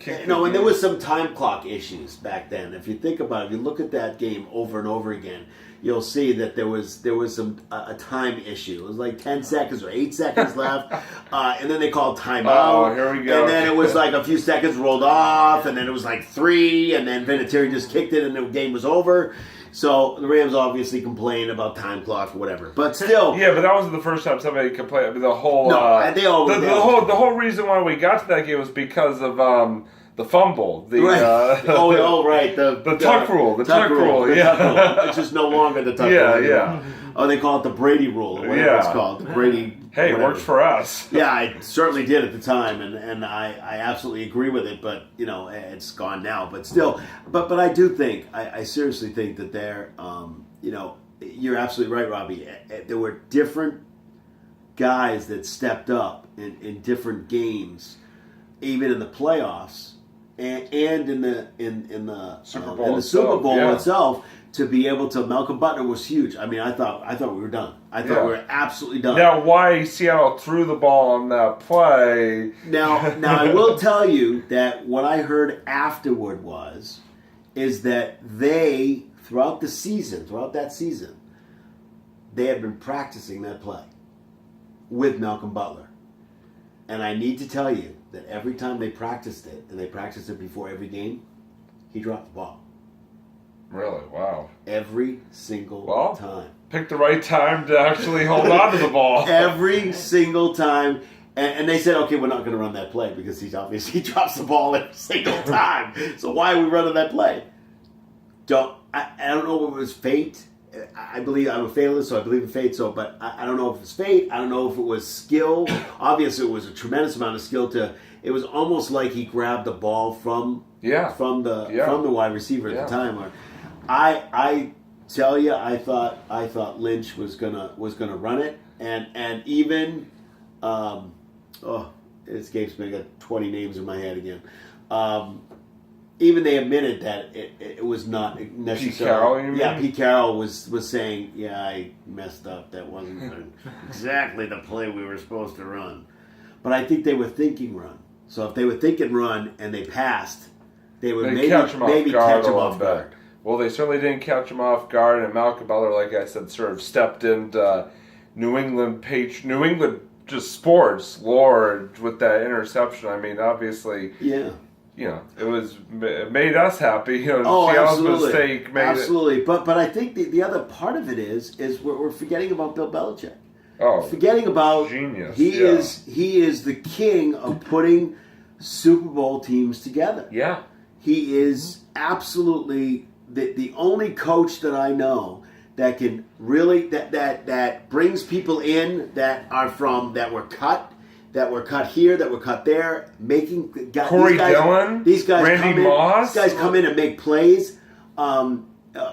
[SPEAKER 1] and
[SPEAKER 2] there was some time clock issues back then. If you think about it, if you look at that game over and over again, you'll see that there was a time issue. It was 10 seconds or 8 seconds left, and then they called timeout.
[SPEAKER 1] Oh, here we go.
[SPEAKER 2] And then it was a few seconds rolled off, and then it was 3, and then Vinatieri just kicked it, and the game was over. So the Rams obviously complained about time clock or whatever, but still.
[SPEAKER 1] Yeah, but that wasn't the first time somebody complained. I mean, the whole the whole reason why we got to that game was because of the fumble.
[SPEAKER 2] Right. Right.
[SPEAKER 1] The tuck rule. The tuck rule.
[SPEAKER 2] It's just no longer the tuck rule.
[SPEAKER 1] Yeah.
[SPEAKER 2] Oh, they call it the Brady rule or whatever it's called. The Brady.
[SPEAKER 1] Hey, it works for us.
[SPEAKER 2] Yeah, I certainly did at the time, and I absolutely agree with it. But it's gone now. But still, but I do think I seriously think that they're you're absolutely right, Robbie. There were different guys that stepped up in different games, even in the playoffs, and in the Super Bowl itself. To be able to, Malcolm Butler was huge. I mean, I thought we were done. I thought we were absolutely done.
[SPEAKER 1] Now, why Seattle threw the ball on that play?
[SPEAKER 2] Now I will tell you that what I heard afterward is that they throughout that season, they had been practicing that play with Malcolm Butler, and I need to tell you that every time they practiced it, and they practiced it before every game, he dropped the ball.
[SPEAKER 1] Really? Wow.
[SPEAKER 2] Every single time.
[SPEAKER 1] Picked the right time to actually hold on to the ball.
[SPEAKER 2] Every single time. And they said, okay, we're not going to run that play because he obviously drops the ball every single time. So why are we running that play? I don't know if it was fate. I believe I'm a fatalist, so I believe in fate. But I don't know if it was fate. I don't know if it was skill. Obviously, it was a tremendous amount of skill. It was almost like he grabbed the ball from from the wide receiver at the time. I tell you, I thought Lynch was gonna run it, and even it escapes me. I got 20 names in my head again. Even they admitted that it was not necessarily.
[SPEAKER 1] Pete Carroll, you mean?
[SPEAKER 2] Yeah, Pete Carroll was saying, "Yeah, I messed up. That wasn't exactly the play we were supposed to run." But I think they were thinking run. So if they were thinking run and they passed, they would maybe catch him off guard.
[SPEAKER 1] Well, they certainly didn't catch him off guard, and Malcolm Butler, like I said, sort of stepped into New England just sports lore with that interception. I mean, obviously, it made us happy. Seattle's
[SPEAKER 2] absolutely.
[SPEAKER 1] Mistake made
[SPEAKER 2] absolutely. But I think the other part of it is we're forgetting about Bill Belichick.
[SPEAKER 1] Oh,
[SPEAKER 2] forgetting about
[SPEAKER 1] genius.
[SPEAKER 2] He is the king of putting Super Bowl teams together.
[SPEAKER 1] Yeah,
[SPEAKER 2] he is absolutely the only coach that I know that can really that brings people in that were cut here, that were cut there, making
[SPEAKER 1] Corey Dillon,
[SPEAKER 2] these guys
[SPEAKER 1] Randy Moss.
[SPEAKER 2] These guys come in and make plays.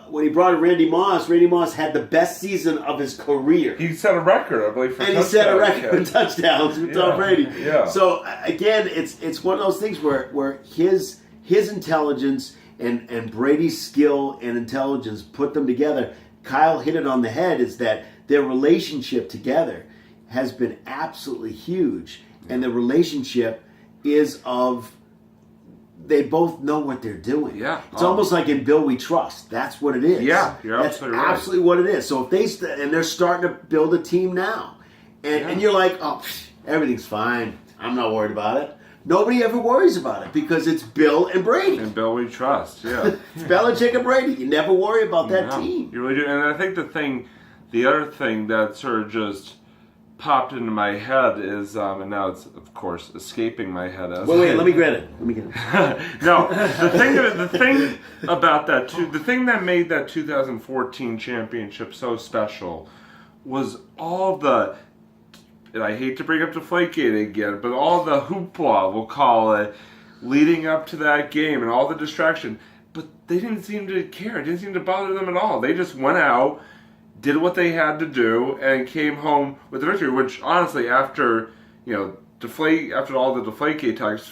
[SPEAKER 2] When he brought in Randy Moss had the best season of his career.
[SPEAKER 1] He set a record, I believe, for touchdowns.
[SPEAKER 2] And he set a record for touchdowns with Tom Brady.
[SPEAKER 1] Yeah.
[SPEAKER 2] So again, it's one of those things where his intelligence and Brady's skill and intelligence put them together. Kyle hit it on the head, is that their relationship together has been absolutely huge. And the relationship is of, they both know what they're doing.
[SPEAKER 1] Yeah.
[SPEAKER 2] It's almost like in Bill We Trust. That's what it is.
[SPEAKER 1] Yeah, you're
[SPEAKER 2] That's
[SPEAKER 1] absolutely right.
[SPEAKER 2] absolutely what it is. So if and they're starting to build a team now. And you're like, everything's fine. I'm not worried about it. Nobody ever worries about it because it's Bill and Brady.
[SPEAKER 1] And Bill We Trust, yeah.
[SPEAKER 2] It's Belichick and Brady. You never worry about that team.
[SPEAKER 1] You really do. And I think the other thing that sort of just popped into my head is, and now it's, of course, escaping my head.
[SPEAKER 2] Wait, let me get it.
[SPEAKER 1] No, the thing about that, the thing that made that 2014 championship so special was all the, and I hate to bring up Deflategate again, but all the hoopla, we'll call it, leading up to that game and all the distraction. But they didn't seem to care. It didn't seem to bother them at all. They just went out, did what they had to do, and came home with the victory, which honestly, after all the Deflategate talks,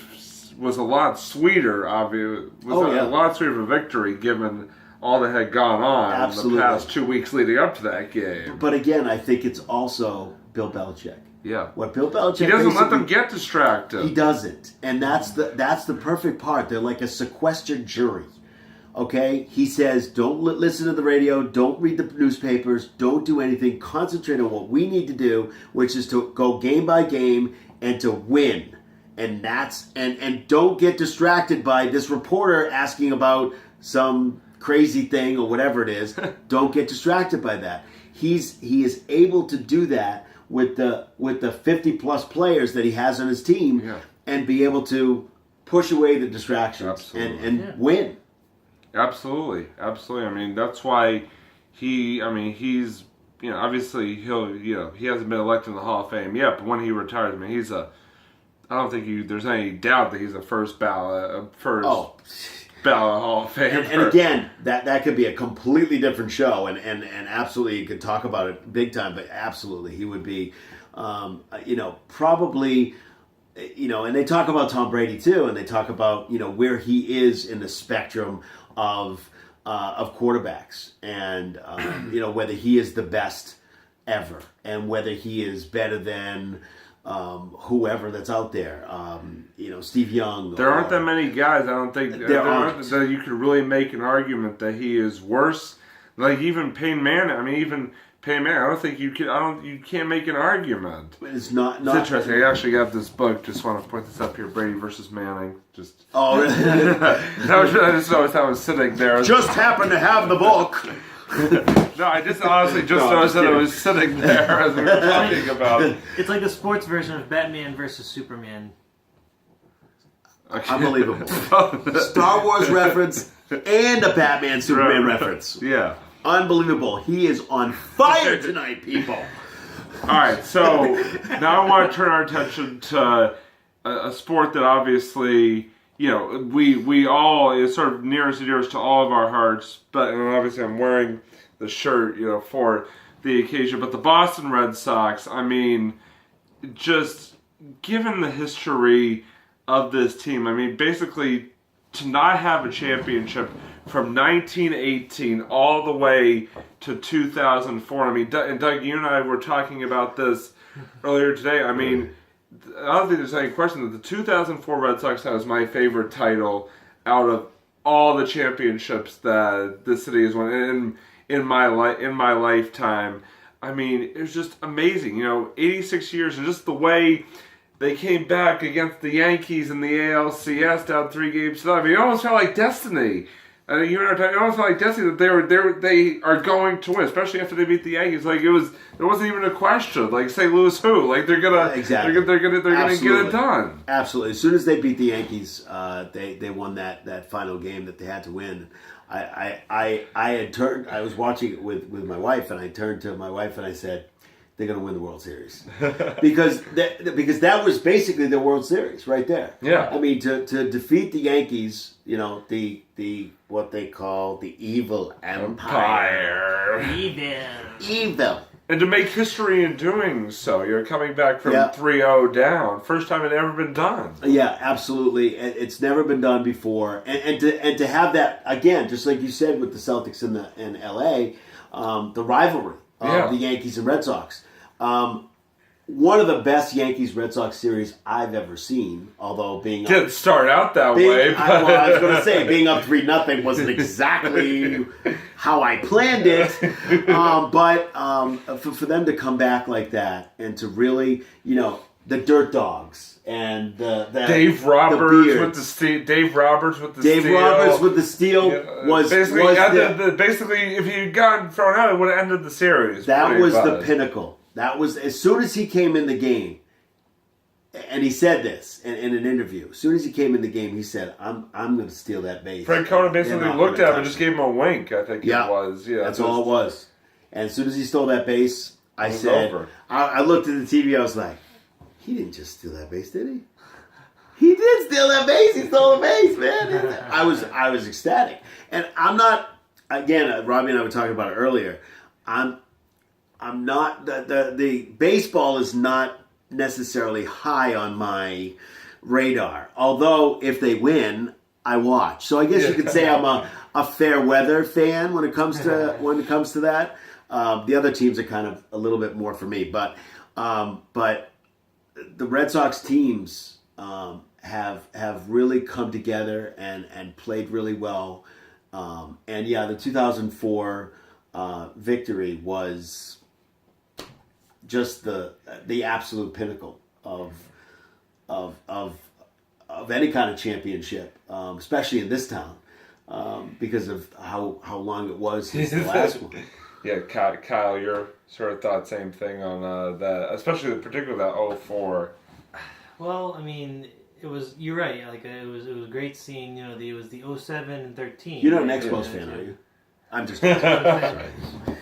[SPEAKER 1] was a lot sweeter, obviously. A lot sweeter of a victory given all that had gone on in the past 2 weeks leading up to that game.
[SPEAKER 2] But again, I think it's also Bill Belichick.
[SPEAKER 1] Yeah.
[SPEAKER 2] What Bill Belichick,
[SPEAKER 1] he doesn't let them get distracted.
[SPEAKER 2] He doesn't. And that's the perfect part. They're like a sequestered jury. Okay? He says, don't listen to the radio, don't read the newspapers, don't do anything. Concentrate on what we need to do, which is to go game by game and to win. And and don't get distracted by this reporter asking about some crazy thing or whatever it is. Don't get distracted by that. He is able to do that with the 50 plus players that he has on his team, and be able to push away the distractions and win.
[SPEAKER 1] Absolutely. I mean, that's why he's obviously he hasn't been elected in the Hall of Fame yet, but when he retires, I mean, I don't think there's any doubt that he's a first ballot Hall of Famer.
[SPEAKER 2] And again, that could be a completely different show, and absolutely you could talk about it big time, but absolutely he would be, probably, and they talk about Tom Brady too, and they talk about where he is in the spectrum of quarterbacks, and whether he is the best ever, and whether he is better than whoever that's out there, Steve Young.
[SPEAKER 1] There aren't that many guys. I don't think
[SPEAKER 2] there aren't
[SPEAKER 1] that you could really make an argument that he is worse. Like even Peyton Manning. I mean, even Peyton Manning. I don't think you can. You can't make an argument.
[SPEAKER 2] It's not.
[SPEAKER 1] It's interesting. I actually got this book. Just want to point this up here. Brady versus Manning. Just.
[SPEAKER 2] Oh, really?
[SPEAKER 1] I just noticed I was sitting there.
[SPEAKER 2] Just happened to have the book.
[SPEAKER 1] No, I just honestly noticed that I was sitting there as we were talking about it.
[SPEAKER 3] It's like the sports version of Batman versus Superman.
[SPEAKER 2] Okay. Unbelievable. Star Wars reference and a Batman Superman reference.
[SPEAKER 1] Yeah.
[SPEAKER 2] Unbelievable. He is on fire tonight, people.
[SPEAKER 1] All right, so now I want to turn our attention to a sport that obviously we all, it's sort of nearest and dearest to all of our hearts, but and obviously I'm wearing the shirt, for the occasion. But the Boston Red Sox, I mean, just given the history of this team, I mean, basically to not have a championship from 1918 all the way to 2004. I mean, and Doug, you and I were talking about this earlier today. I mean, I don't think there's any question that the 2004 Red Sox title is my favorite title out of all the championships that the city has won in my lifetime. I mean, it was just amazing. 86 years, and just the way they came back against the Yankees in the ALCS down 3-games. I mean, it almost felt like destiny. You and I were talking, it almost felt like destiny that they are going to win, especially after they beat the Yankees. Like there wasn't even a question. Like St. Louis, who? Like they're gonna they're gonna get it done.
[SPEAKER 2] Absolutely. As soon as they beat the Yankees, they won that final game that they had to win. I was watching it with my wife, and I turned to my wife and I said, they're going to win the World Series because that was basically the World Series right there.
[SPEAKER 1] Yeah,
[SPEAKER 2] I mean to defeat the Yankees, the what they call the evil empire. Evil.
[SPEAKER 1] And to make history in doing so, you're coming back from 3-0 down. First time it ever been done.
[SPEAKER 2] Yeah, absolutely. It's never been done before, and to have that again, just like you said with the Celtics in LA, the rivalry of the Yankees and Red Sox. One of the best Yankees-Red Sox series I've ever seen, although
[SPEAKER 1] didn't start out that way.
[SPEAKER 2] I was going to say, being up 3-0 wasn't exactly how I planned it. But for them to come back like that and to really, the Dirt Dogs and the
[SPEAKER 1] Dave Roberts with the steal. Dave Roberts with the steal
[SPEAKER 2] was
[SPEAKER 1] basically if he'd gotten thrown out, it would have ended the series.
[SPEAKER 2] That was the pinnacle. That was as soon as he came in the game, and he said this in an interview. As soon as he came in the game, he said, "I'm going to steal that base."
[SPEAKER 1] Frank Cohen basically looked at him and just gave him a wink. I think it was. Yeah,
[SPEAKER 2] that's all it was. And as soon as he stole that base, I said, I looked at the TV. I was like, he didn't just steal that base, did he? He did steal that base. He stole the base, man. I was ecstatic, and I'm not. Again, Robbie and I were talking about it earlier. I'm not the baseball is not necessarily high on my radar. Although if they win, I watch. So I guess you could say I'm a fair weather fan when it comes to that. The other teams are kind of a little bit more for me, but the Red Sox teams have really come together and played really well. And the 2004 victory was just the absolute pinnacle of any kind of championship, especially in this town, because of how long it was since the last one.
[SPEAKER 1] Yeah, Kyle, your sort of thought same thing on that, especially particularly that 04.
[SPEAKER 3] Well, I mean, you're right. Like it was great seeing. It was the 07 and 13.
[SPEAKER 2] You're not an Expos fan, are you? I'm just kidding.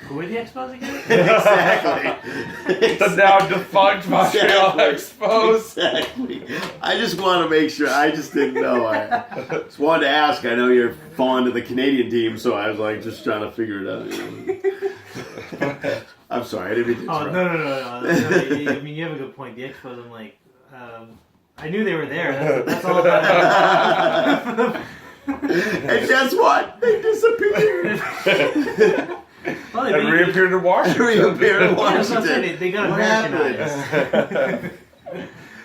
[SPEAKER 3] Who were the Expos again?
[SPEAKER 2] Exactly.
[SPEAKER 1] The now defunct Montreal Expos.
[SPEAKER 2] Exactly. I just want to make sure. I just didn't know. I just wanted to ask. I know you're fond of the Canadian team, so I was like just trying to figure it out. I'm sorry. I didn't mean to interrupt.
[SPEAKER 3] No. I mean, you have a good point. The Expos, I'm like, I knew they were there. That's all that.
[SPEAKER 2] And guess what? They disappeared.
[SPEAKER 1] And reappeared in Washington.
[SPEAKER 3] They got Americanized.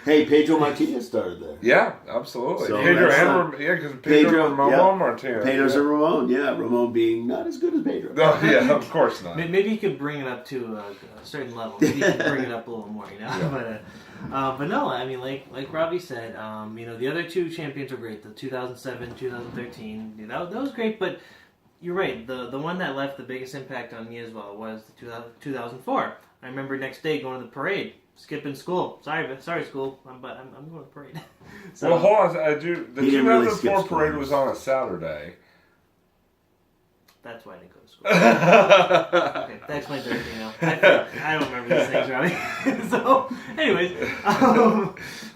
[SPEAKER 2] Hey, Pedro Martinez started there.
[SPEAKER 1] Yeah, absolutely.
[SPEAKER 2] So
[SPEAKER 1] because Pedro and Ramon Martinez.
[SPEAKER 2] Pedro's and Ramon, Ramon being not as good as Pedro.
[SPEAKER 1] No, yeah, of course not.
[SPEAKER 3] Maybe you could bring it up to a certain level. Maybe you could bring it up a little more,
[SPEAKER 1] Yeah.
[SPEAKER 3] But no, I mean, like Robbie said, the other two champions were great. The 2007, 2013, that was great. But you're right. The one that left the biggest impact on me as well was the 2004. I remember next day going to the parade, skipping school. Sorry, school, but I'm going to the parade. So,
[SPEAKER 1] well, hold on. I do. The 2004
[SPEAKER 2] really
[SPEAKER 1] parade was on a Saturday.
[SPEAKER 3] That's why I didn't go to school. Okay, that explains everything now. I don't remember these things, Robbie. So, anyways,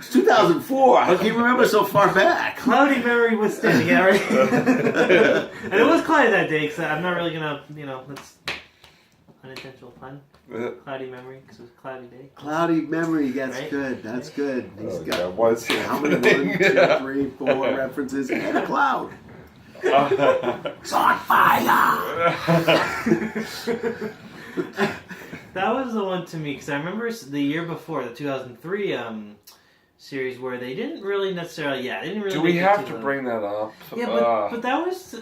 [SPEAKER 2] It's 2004. How can you remember so far back?
[SPEAKER 3] Cloudy memory withstanding, yeah, right? And it was cloudy that day, because I'm not really going to, that's unintentional pun. Cloudy memory, because it was a cloudy day.
[SPEAKER 2] Cloudy memory, that's
[SPEAKER 3] Right?
[SPEAKER 2] good. That's good. He's got
[SPEAKER 1] what's
[SPEAKER 2] how many? 1, 2, 3, 4 references and a cloud. It's on fire.
[SPEAKER 3] That was the one to me, because I remember the year before, the 2003 series, where they didn't really necessarily, they didn't really.
[SPEAKER 1] Do we
[SPEAKER 3] make it
[SPEAKER 1] have to
[SPEAKER 3] the-
[SPEAKER 1] bring that up?
[SPEAKER 3] Yeah, but that was,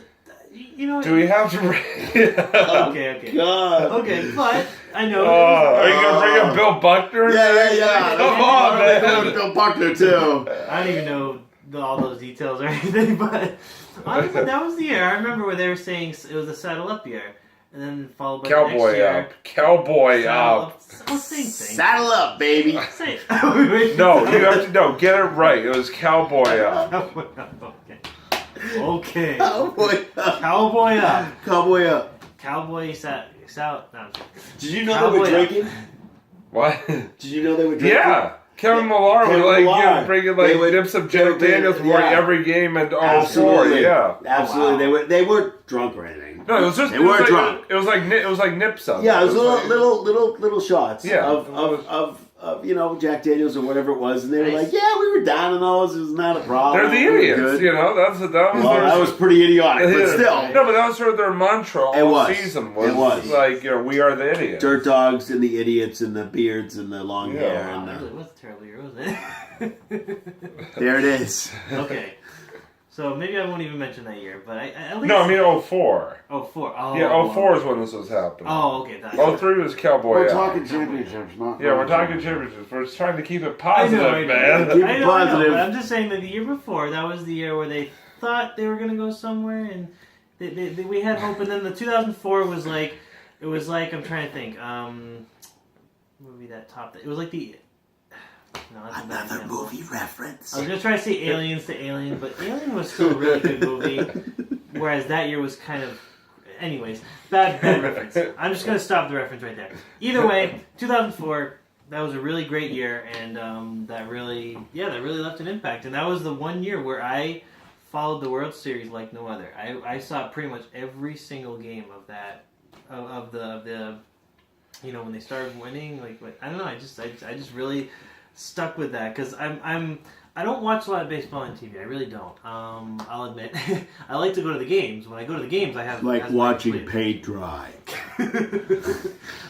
[SPEAKER 1] Do we have to bring
[SPEAKER 3] Okay.
[SPEAKER 2] God.
[SPEAKER 3] Okay, but I know.
[SPEAKER 1] Are you going to bring up Bill Buckner?
[SPEAKER 2] Yeah.
[SPEAKER 1] Come on, man.
[SPEAKER 2] Bill Buckner too.
[SPEAKER 3] I don't even know all those details or anything, but honestly, that was the year. I remember where they were saying it was a saddle up year, and then followed by the next
[SPEAKER 1] Cowboy
[SPEAKER 3] year.
[SPEAKER 1] up. Cowboy
[SPEAKER 3] Saddle
[SPEAKER 1] up.
[SPEAKER 3] Oh, same thing.
[SPEAKER 2] Saddle up, baby.
[SPEAKER 3] Say it.
[SPEAKER 1] No, you have to get it right. It was Cowboy up.
[SPEAKER 3] Okay.
[SPEAKER 2] Cowboy up.
[SPEAKER 3] Cowboy up.
[SPEAKER 2] Cowboy up.
[SPEAKER 3] Cowboy out. No.
[SPEAKER 2] Did you know they were
[SPEAKER 3] Cowboy up.
[SPEAKER 2] drinking?
[SPEAKER 1] What?
[SPEAKER 2] Did you know they were drinking?
[SPEAKER 1] Yeah. Kevin Millar
[SPEAKER 2] Kevin
[SPEAKER 1] would
[SPEAKER 2] Millar.
[SPEAKER 1] bringing
[SPEAKER 2] They would-
[SPEAKER 1] dips of
[SPEAKER 2] they
[SPEAKER 1] Jack
[SPEAKER 2] would bring-
[SPEAKER 1] Daniels before
[SPEAKER 2] yeah.
[SPEAKER 1] every game and all
[SPEAKER 2] Absolutely.
[SPEAKER 1] four. Yeah.
[SPEAKER 2] Absolutely.
[SPEAKER 3] Oh, wow.
[SPEAKER 2] They weren't drunk or anything.
[SPEAKER 1] No, it was just
[SPEAKER 2] They weren't drunk.
[SPEAKER 1] It was like nips up.
[SPEAKER 2] Yeah, it was
[SPEAKER 1] like-
[SPEAKER 2] little shots
[SPEAKER 1] Yeah.
[SPEAKER 2] of Jack Daniels or whatever it was, and they were
[SPEAKER 3] Nice.
[SPEAKER 2] like, yeah, we were down in those. It was not a problem.
[SPEAKER 1] They're the
[SPEAKER 2] We were
[SPEAKER 1] idiots,
[SPEAKER 2] good.
[SPEAKER 1] That was
[SPEAKER 2] Well,
[SPEAKER 1] their,
[SPEAKER 2] that was pretty idiotic, but
[SPEAKER 1] Yeah.
[SPEAKER 2] still,
[SPEAKER 1] No, but that was sort of their mantra all
[SPEAKER 2] It was.
[SPEAKER 1] season.
[SPEAKER 2] It was.
[SPEAKER 1] like we are the idiots.
[SPEAKER 2] dirt dogs and the idiots and the beards and the long
[SPEAKER 1] Yeah.
[SPEAKER 2] hair.
[SPEAKER 3] Wow,
[SPEAKER 2] And
[SPEAKER 3] that really was a terrible year, wasn't it?
[SPEAKER 2] there it is.
[SPEAKER 3] Okay. So maybe I won't even mention that year, but I at least...
[SPEAKER 1] No, I mean 04.
[SPEAKER 3] Oh, 4. Oh,
[SPEAKER 1] Yeah, 04 is when this was happening.
[SPEAKER 3] Oh, okay. That's
[SPEAKER 1] 03 was Cowboy
[SPEAKER 2] We're
[SPEAKER 1] up.
[SPEAKER 2] talking championships, not.
[SPEAKER 1] Yeah, we're talking championships. We're just trying to keep it
[SPEAKER 3] I
[SPEAKER 1] positive,
[SPEAKER 3] know, I know.
[SPEAKER 1] man.
[SPEAKER 2] Keep it
[SPEAKER 3] I know,
[SPEAKER 2] positive.
[SPEAKER 3] but I'm just saying that the year before, that was the year where they thought they were going to go somewhere, and we had hope. And then the 2004 was like, I'm trying to think, movie that topped it. It was like the... No, that's a bad
[SPEAKER 2] Another
[SPEAKER 3] example.
[SPEAKER 2] movie reference.
[SPEAKER 3] I was going to try to say Aliens to Alien, but Alien was still a really good movie, whereas that year was kind of... Anyways, bad reference. I'm just going to stop the reference right there. Either way, 2004, that was a really great year, and that really left an impact. And that was the one year where I followed the World Series like no other. I saw pretty much every single game of that, of the when they started winning. I don't know. I just really stuck with that because I don't watch a lot of baseball on TV. I really don't. I'll admit. I like to go to the games. When I go to the games, I have
[SPEAKER 2] Like
[SPEAKER 3] as
[SPEAKER 2] watching
[SPEAKER 3] my sleep.
[SPEAKER 2] paint dry.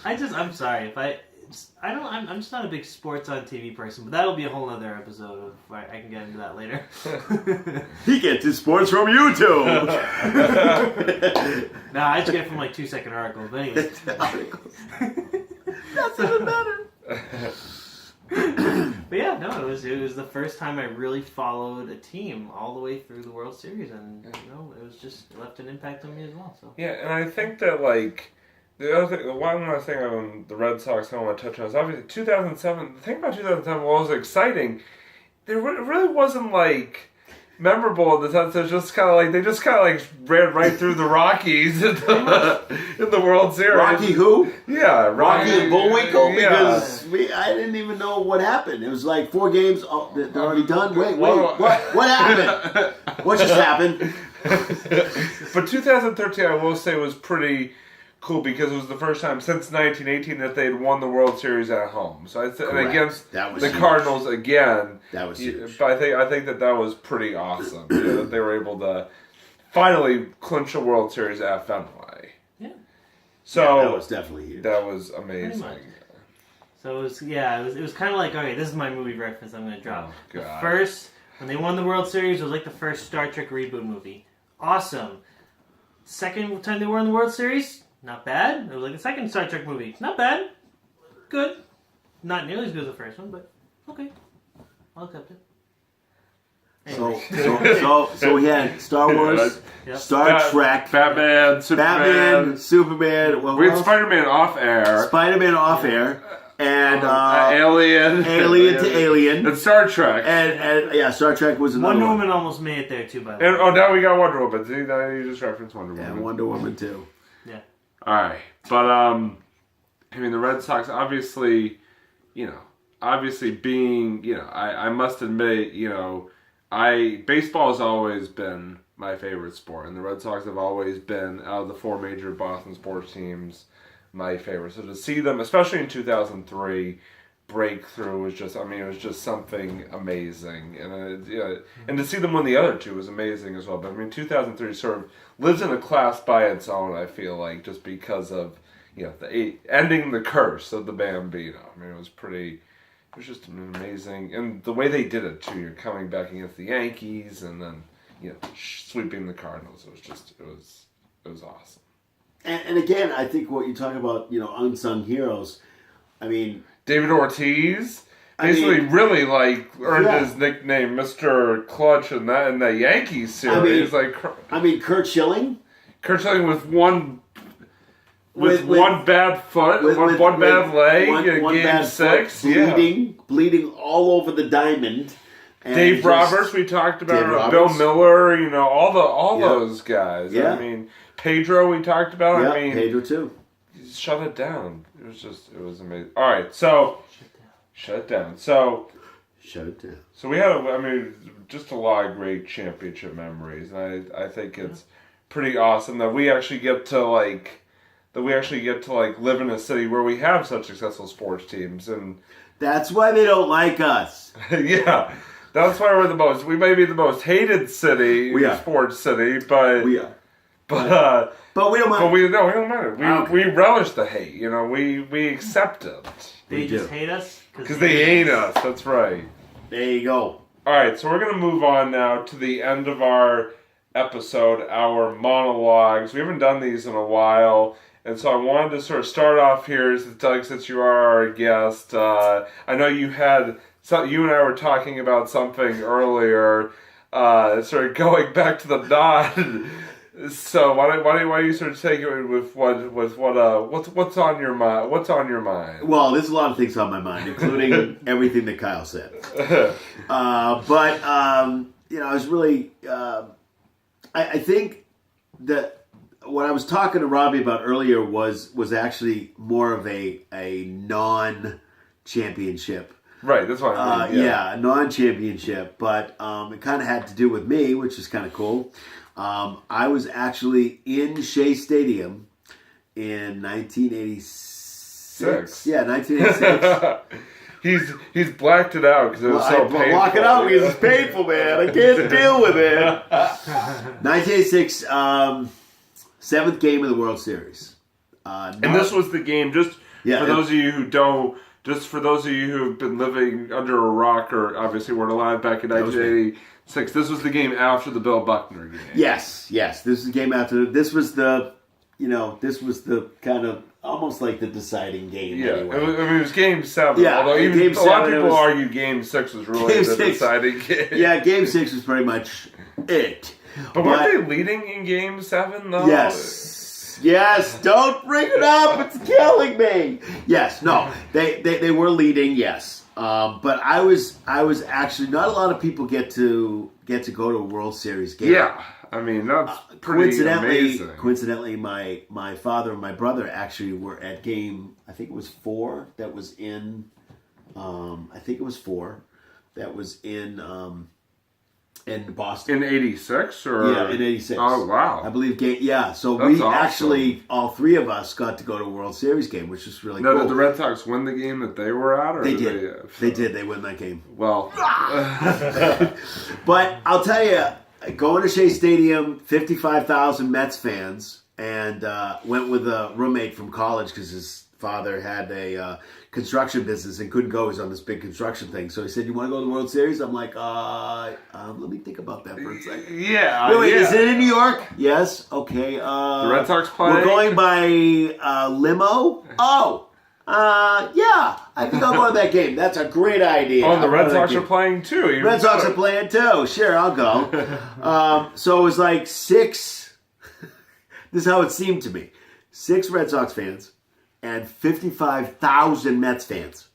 [SPEAKER 3] I'm sorry if I'm just not a big sports on TV person, but that'll be a whole other episode of. I can get into that later.
[SPEAKER 2] He gets his sports from YouTube.
[SPEAKER 3] Nah, I just get it from 2-second articles. But anyway,
[SPEAKER 2] That's even better.
[SPEAKER 3] but yeah, no, it was the first time I really followed a team all the way through the World Series, and it left an impact on me as well. So
[SPEAKER 1] Yeah, and I think that one more thing on the Red Sox I want to touch on is obviously 2007. The thing about 2007 was exciting. It really wasn't memorable in the sense that they just kind of ran right through the Rockies in the World Series.
[SPEAKER 2] Rocky who?
[SPEAKER 1] Yeah,
[SPEAKER 2] Rocky and Bullwinkle?
[SPEAKER 1] Yeah.
[SPEAKER 2] Because I didn't even know what happened. It was 4 games. Oh, they're already done? Wait. What happened? What just happened?
[SPEAKER 1] But 2013, I will say, was pretty cool because it was the first time since 1918 that they had won the World Series at home. So and
[SPEAKER 2] Correct.
[SPEAKER 1] against
[SPEAKER 2] That was
[SPEAKER 1] the
[SPEAKER 2] huge.
[SPEAKER 1] Cardinals again.
[SPEAKER 2] That was huge.
[SPEAKER 1] But I think that was pretty awesome. That they were able to finally clinch a World Series at Fenway.
[SPEAKER 3] yeah.
[SPEAKER 1] So
[SPEAKER 2] that was definitely huge.
[SPEAKER 1] that was
[SPEAKER 3] Pretty
[SPEAKER 1] amazing.
[SPEAKER 3] much. So it was kind of okay, this is my movie reference I'm going to drop.
[SPEAKER 1] Oh,
[SPEAKER 3] The
[SPEAKER 1] God.
[SPEAKER 3] first, when they won the World Series, it was like the first Star Trek reboot movie. Awesome. Second time they won the World Series, not bad. It was like the second Star Trek movie. Not bad. Good. Not nearly as good as the first one, but okay. I'll accept it. Anyway.
[SPEAKER 2] So we had Star Wars,
[SPEAKER 3] Yep.
[SPEAKER 2] Star Trek,
[SPEAKER 1] Batman,
[SPEAKER 2] Superman. Well,
[SPEAKER 1] We had Spider-Man off air.
[SPEAKER 2] Spider-Man off air, and
[SPEAKER 1] Alien.
[SPEAKER 2] Alien to Alien,
[SPEAKER 1] And Star Trek.
[SPEAKER 2] and yeah, Star Trek was another
[SPEAKER 3] Wonder
[SPEAKER 2] one.
[SPEAKER 3] Woman almost made it there too, by the way.
[SPEAKER 1] And now we got Wonder Woman. See, now you just referenced Wonder Woman.
[SPEAKER 2] And Wonder Woman too.
[SPEAKER 3] Yeah.
[SPEAKER 1] All right, but the Red Sox obviously, obviously being, I must admit, baseball has always been my favorite sport, and the Red Sox have always been, out of the four major Boston sports teams, my favorite. So to see them, especially in 2003, breakthrough was just, it was just something amazing. And and to see them win the other two was amazing as well. But 2003 sort of lives in a class by its own, I feel like, just because of, ending the curse of the Bambino. It was just an amazing, and the way they did it too. You're coming back against the Yankees and then, sweeping the Cardinals. It was awesome.
[SPEAKER 2] And again, I think what you talk about, unsung heroes,
[SPEAKER 1] David Ortiz basically really earned his nickname Mr. Clutch in the Yankees series.
[SPEAKER 2] Kurt Schilling.
[SPEAKER 1] Kurt Schilling with one bad foot, one bad leg in Game 6,
[SPEAKER 2] bleeding all over the diamond. And
[SPEAKER 1] Dave Roberts, we talked about, Bill Miller, all those guys.
[SPEAKER 2] Yeah.
[SPEAKER 1] Pedro, we talked about.
[SPEAKER 2] Yeah, Pedro too.
[SPEAKER 1] Shut it down. It was amazing. All right, so shut it down. So we had, just a lot of great championship memories, and I think it's pretty awesome that we actually get to live in a city where we have such successful sports teams, and
[SPEAKER 2] that's why they don't like us.
[SPEAKER 1] Yeah, that's why we may be the most hated city, sports city, but
[SPEAKER 2] we are.
[SPEAKER 1] But
[SPEAKER 2] we don't mind.
[SPEAKER 1] But we don't mind. We relish the hate. We accept it.
[SPEAKER 3] They just hate us
[SPEAKER 1] because they hate us. That's right.
[SPEAKER 2] There you go.
[SPEAKER 1] All right, so we're gonna move on now to the end of our episode, our monologues. We haven't done these in a while, and so I wanted to sort of start off here, Doug, since you are our guest. I know you and I were talking about something earlier, sort of going back to the nod. So why don't you sort of take it with what's on your mind? What's on your mind?
[SPEAKER 2] Well, there's a lot of things on my mind, including everything that Kyle said. I was really. I think that what I was talking to Robbie about earlier was actually more of a non-championship.
[SPEAKER 1] Right, that's what I mean.
[SPEAKER 2] A non-championship, but it kind of had to do with me, which is kind of cool. I was actually in Shea Stadium in 1986. Yeah, 1986.
[SPEAKER 1] He's blacked it out because it was so painful.
[SPEAKER 2] Block it out because it's painful, man. I can't deal with it. 1986, seventh game of the World Series.
[SPEAKER 1] And this was the game, for those of you who don't, just for those of you who've been living under a rock, or obviously weren't alive back in 1986, this was the game after the Bill Buckner game.
[SPEAKER 2] Yes. This was the game after. This was the kind of almost like the deciding game.
[SPEAKER 1] Yeah,
[SPEAKER 2] anyway.
[SPEAKER 1] it was Game 7.
[SPEAKER 2] Yeah,
[SPEAKER 1] although even
[SPEAKER 2] Game
[SPEAKER 1] a lot of
[SPEAKER 2] 7,
[SPEAKER 1] people argue Game 6 was really the deciding game.
[SPEAKER 2] Yeah, Game 6 was pretty much it.
[SPEAKER 1] But weren't they leading in Game 7 though?
[SPEAKER 2] Yes, don't bring it up. It's killing me. Yes, no, they were leading. Yes, but I was actually, not a lot of people get to go to a World Series game.
[SPEAKER 1] Yeah, that's pretty amazing.
[SPEAKER 2] Coincidentally, my father and my brother actually were at game. I think it was 4. That was in. I think it was 4. That was in Boston.
[SPEAKER 1] In 86 or?
[SPEAKER 2] Yeah, in 86.
[SPEAKER 1] Oh, wow.
[SPEAKER 2] I believe so that's we
[SPEAKER 1] awesome.
[SPEAKER 2] Actually, all three of us got to go to a World Series game, which is really cool.
[SPEAKER 1] Did the Red Sox win the game that they were at? Or
[SPEAKER 2] they did. They did. They won that game.
[SPEAKER 1] Well.
[SPEAKER 2] But I'll tell you, going to Shea Stadium, 55,000 Mets fans, and went with a roommate from college because his father had a construction business and couldn't go. He was on this big construction thing. So he said, "You want to go to the World Series?" I'm like, let me think about that for a second.
[SPEAKER 1] Yeah.
[SPEAKER 2] Wait, is it in New York? Yes. Okay.
[SPEAKER 1] The Red Sox play?
[SPEAKER 2] We're going by limo. Oh. Yeah. I think I'll go to that game. That's a great idea.
[SPEAKER 1] Oh, and the Red Sox are playing too.
[SPEAKER 2] Red Sox are playing too. Sure, I'll go. So it was like 6. This is how it seemed to me. 6 Red Sox fans and 55,000 Mets fans.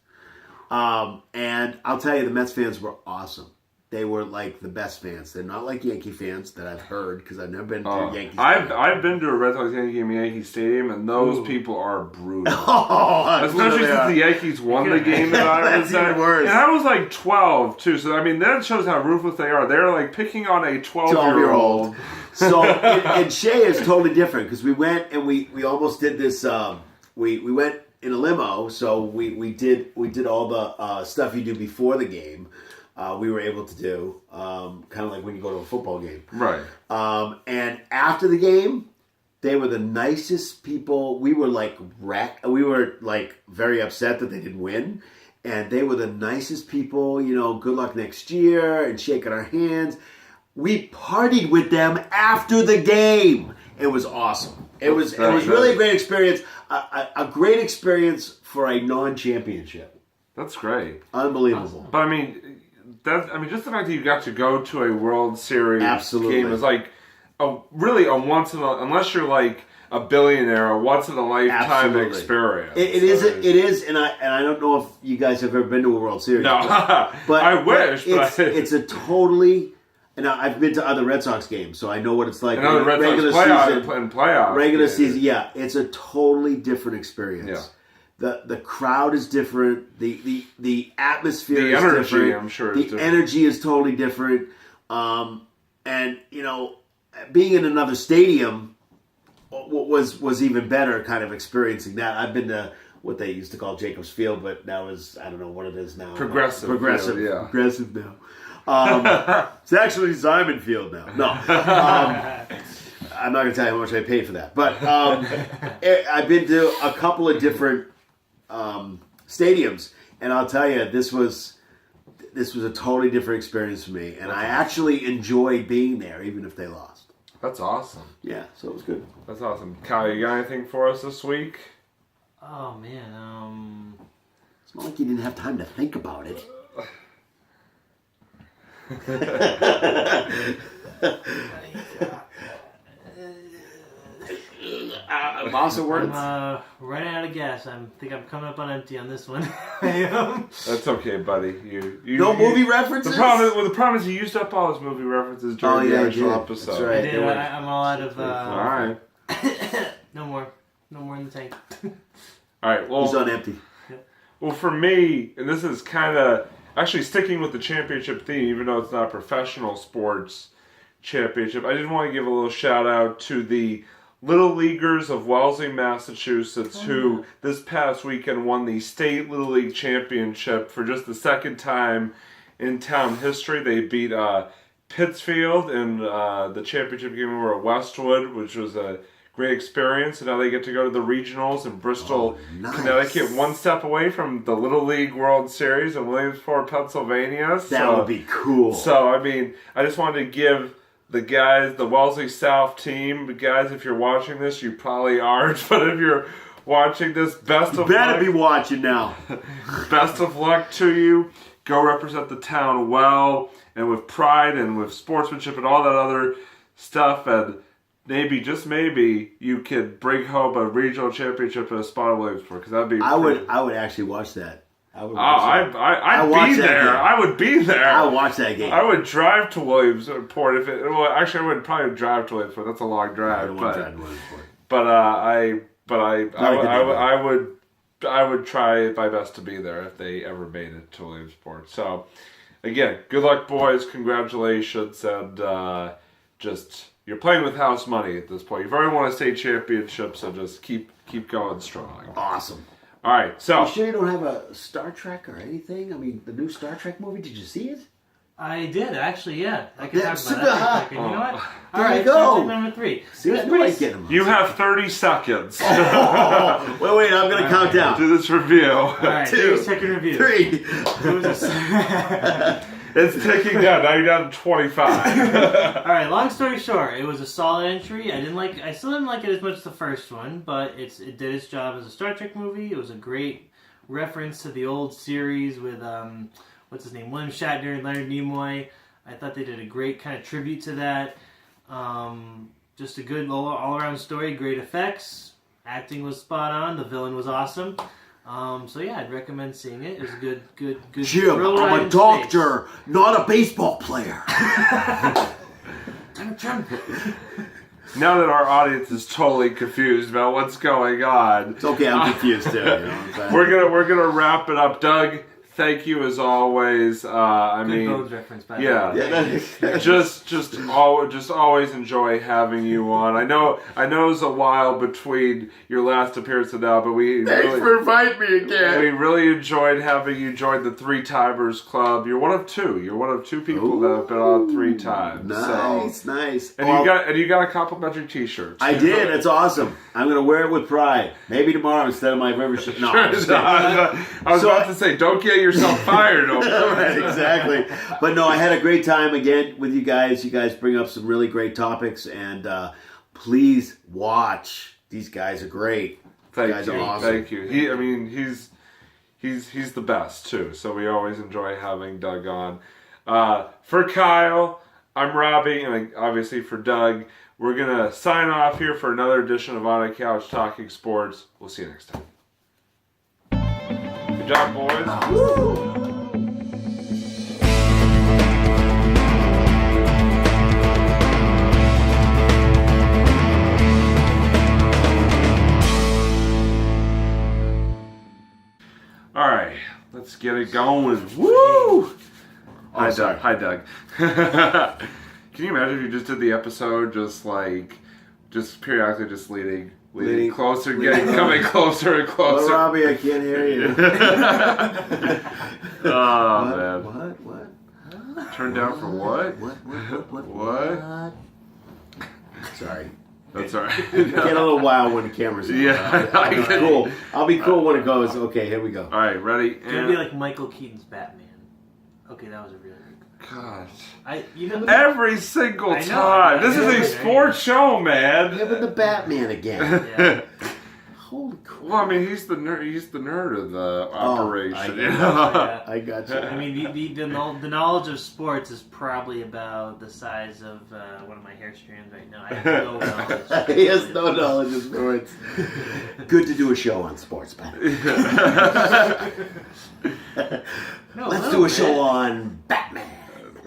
[SPEAKER 2] And I'll tell you, the Mets fans were awesome. they were like the best fans. They're not like Yankee fans that I've heard because I've never been to Yankees.
[SPEAKER 1] I've been to a Red Sox Yankee game in Yankee Stadium, and those people are brutal.
[SPEAKER 2] Especially
[SPEAKER 1] since the Yankees won the game that I was at.
[SPEAKER 2] Worse.
[SPEAKER 1] And I was like 12 too, so I mean that shows how ruthless they are. They're like picking on a 12-year-old.
[SPEAKER 2] So and Shea is totally different because we went and we almost did this. We went in a limo, so we did all the stuff you do before the game. We were able to do kind of like when you go to a football game,
[SPEAKER 1] right?
[SPEAKER 2] And after the game, they were the nicest people. We were like very upset that they didn't win, and they were the nicest people. You know, good luck next year, and shaking our hands. We partied with them after the game. It was awesome. It was really a great experience. A great experience for a non-championship.
[SPEAKER 1] That's great.
[SPEAKER 2] Unbelievable.
[SPEAKER 1] Awesome. But I mean, just the fact that you got to go to a World Series game is like really a once in a, unless you're like a billionaire, a once in a lifetime experience.
[SPEAKER 2] It is, and I don't know if you guys have ever been to a World Series.
[SPEAKER 1] No,
[SPEAKER 2] but
[SPEAKER 1] I wish.
[SPEAKER 2] It's a totally. And I've been to other Red Sox games, so I know what it's like.
[SPEAKER 1] And Red Sox playoff.
[SPEAKER 2] Regular season, yeah, it's a totally different experience. Yeah. The crowd is different. The atmosphere is different. The energy, I'm sure, is different. The energy is totally different. And you know, being in another stadium was even better. Kind of experiencing that. I've been to what they used to call Jacobs Field, but now I don't know what it is now.
[SPEAKER 1] Progressive
[SPEAKER 2] now. It's actually Simon Field now. No, I'm not going to tell you how much I paid for that. But I've been to a couple of different stadiums, and I'll tell you, this was a totally different experience for me, and I actually enjoyed being there, even if they lost.
[SPEAKER 1] That's awesome.
[SPEAKER 2] Yeah, so it was good.
[SPEAKER 1] That's awesome. Kyle, you got anything for us this week?
[SPEAKER 3] Oh man,
[SPEAKER 2] it's not like you didn't have time to think about it. Also words.
[SPEAKER 3] I'm running out of gas. I think I'm coming up on empty on this one.
[SPEAKER 1] That's okay, buddy.
[SPEAKER 2] No movie references.
[SPEAKER 1] The problem is he used up all his movie references during the actual episode.
[SPEAKER 2] That's right.
[SPEAKER 3] I did. I'm all out of.
[SPEAKER 1] All right.
[SPEAKER 3] No more in the tank.
[SPEAKER 1] All right. Well,
[SPEAKER 2] he's on empty.
[SPEAKER 1] Well, for me, and this is kind of actually sticking with the championship theme, even though it's not a professional sports championship, I did want to give a little shout out to the Little Leaguers of Wellesley, Massachusetts, who this past weekend won the State Little League Championship for just the second time in town history. They beat Pittsfield in the championship game over at Westwood, which was a great experience. And now they get to go to the regionals in Bristol, Connecticut, one step away from the Little League World Series in Williamsport, Pennsylvania.
[SPEAKER 2] That would be cool.
[SPEAKER 1] So, I mean, I just wanted to give the guys, the Wellesley South team, guys, if you're watching this, you probably aren't, but if you're watching this, best of luck.
[SPEAKER 2] You better be watching now.
[SPEAKER 1] Best of luck to you. Go represent the town well, and with pride, and with sportsmanship, and all that other stuff, and maybe, just maybe, you could bring home a regional championship in a spot of Williamsport, because that'd be
[SPEAKER 2] I would actually watch that.
[SPEAKER 1] I'd be there. I would be there.
[SPEAKER 2] I would watch that game.
[SPEAKER 1] I would drive to Williamsport if it. Well, actually, I would probably drive to Williamsport. That's a long drive. I would try my best to be there if they ever made it to Williamsport. So, again, good luck, boys. Congratulations, and you're playing with house money at this point. You've already won a state championship, so just keep going strong.
[SPEAKER 2] Awesome.
[SPEAKER 1] All right, so...
[SPEAKER 2] You sure you don't have a Star Trek or anything? I mean, the new Star Trek movie, did you see it?
[SPEAKER 3] I did, actually, yeah. I can talk about that. You know what?
[SPEAKER 2] All right, go.
[SPEAKER 3] Star Trek number 3.
[SPEAKER 2] See, I knew I'd get him.
[SPEAKER 1] You have 30 seconds.
[SPEAKER 2] Wait, I'm going to count down.
[SPEAKER 1] Do this review.
[SPEAKER 3] All right, 30-second review.
[SPEAKER 2] 3.
[SPEAKER 1] It's ticking down. Now you're down to 25.
[SPEAKER 3] All right. Long story short, it was a solid entry. I still didn't like it as much as the first one, but it did its job as a Star Trek movie. It was a great reference to the old series with what's his name, William Shatner and Leonard Nimoy. I thought they did a great kind of tribute to that. Just a good all-around story. Great effects. Acting was spot on. The villain was awesome. So yeah, I'd recommend seeing it. It was a good.
[SPEAKER 2] Jim,
[SPEAKER 3] thrill ride
[SPEAKER 2] I'm a
[SPEAKER 3] in
[SPEAKER 2] doctor, not a baseball player.
[SPEAKER 3] Jim.
[SPEAKER 1] Now that our audience is totally confused about what's going on,
[SPEAKER 2] It's okay, I'm confused too. You know what I'm saying?
[SPEAKER 1] we're gonna wrap it up. Doug, thank you as always. I
[SPEAKER 3] Good
[SPEAKER 1] mean,
[SPEAKER 3] Bones reference, by the
[SPEAKER 1] yeah.
[SPEAKER 3] way.
[SPEAKER 1] just always enjoy having you on. I know it's a while between your last appearance and now, but
[SPEAKER 2] Thanks for inviting me again.
[SPEAKER 1] we really enjoyed having you join the Three Timers Club. You're one of two. You're one of two people that have been on 3 times.
[SPEAKER 2] Nice,
[SPEAKER 1] So.
[SPEAKER 2] nice.
[SPEAKER 1] And you got a complimentary T-shirt.
[SPEAKER 2] I did. It's awesome. I'm gonna wear it with pride. Maybe tomorrow instead of my river shirt. No, I'm just kidding.
[SPEAKER 1] I was about to say, don't get yourself fired over it.
[SPEAKER 2] Right, exactly. But no, I had a great time again with you guys. You guys bring up some really great topics, and please watch. These guys are great.
[SPEAKER 1] Thank you.
[SPEAKER 2] Awesome.
[SPEAKER 1] Thank you. He's the best too. So we always enjoy having Doug on. For Kyle, I'm Robbie, and obviously for Doug, we're gonna sign off here for another edition of On a Couch Talking Sports. We'll see you next time. Good job, boys. All right, let's get it going. Woo! Hi,
[SPEAKER 2] sorry.
[SPEAKER 1] Doug. Hi, Doug. Can you imagine if you just did the episode just periodically just leading closer, coming closer and closer?
[SPEAKER 2] Well, Robbie, I can't hear you.
[SPEAKER 1] Oh, man.
[SPEAKER 2] What?
[SPEAKER 1] Turned down for what?
[SPEAKER 2] What? Sorry.
[SPEAKER 1] That's all right.
[SPEAKER 2] Get a little wild when the camera's on.
[SPEAKER 1] Yeah,
[SPEAKER 2] I'll be cool when it goes. Okay, here we go.
[SPEAKER 1] All right, ready?
[SPEAKER 3] It's gonna be like Michael Keaton's Batman. Okay, that was a really good.
[SPEAKER 1] God.
[SPEAKER 2] Every
[SPEAKER 1] single
[SPEAKER 3] I know,
[SPEAKER 1] time. This is a
[SPEAKER 3] yeah.
[SPEAKER 1] sports show, man.
[SPEAKER 2] Give it the Batman again.
[SPEAKER 3] Yeah.
[SPEAKER 2] Holy crap.
[SPEAKER 1] Well, I mean, he's the nerd. He's the nerd of the operation.
[SPEAKER 2] I
[SPEAKER 1] you
[SPEAKER 2] get
[SPEAKER 1] know?
[SPEAKER 3] Yeah.
[SPEAKER 2] I got you.
[SPEAKER 3] I mean, the knowledge of sports is probably about the size of one of my hair strands right now. I have no knowledge.
[SPEAKER 2] He has no knowledge of sports. Good to do a show on sports, man. Let's do a show on Batman.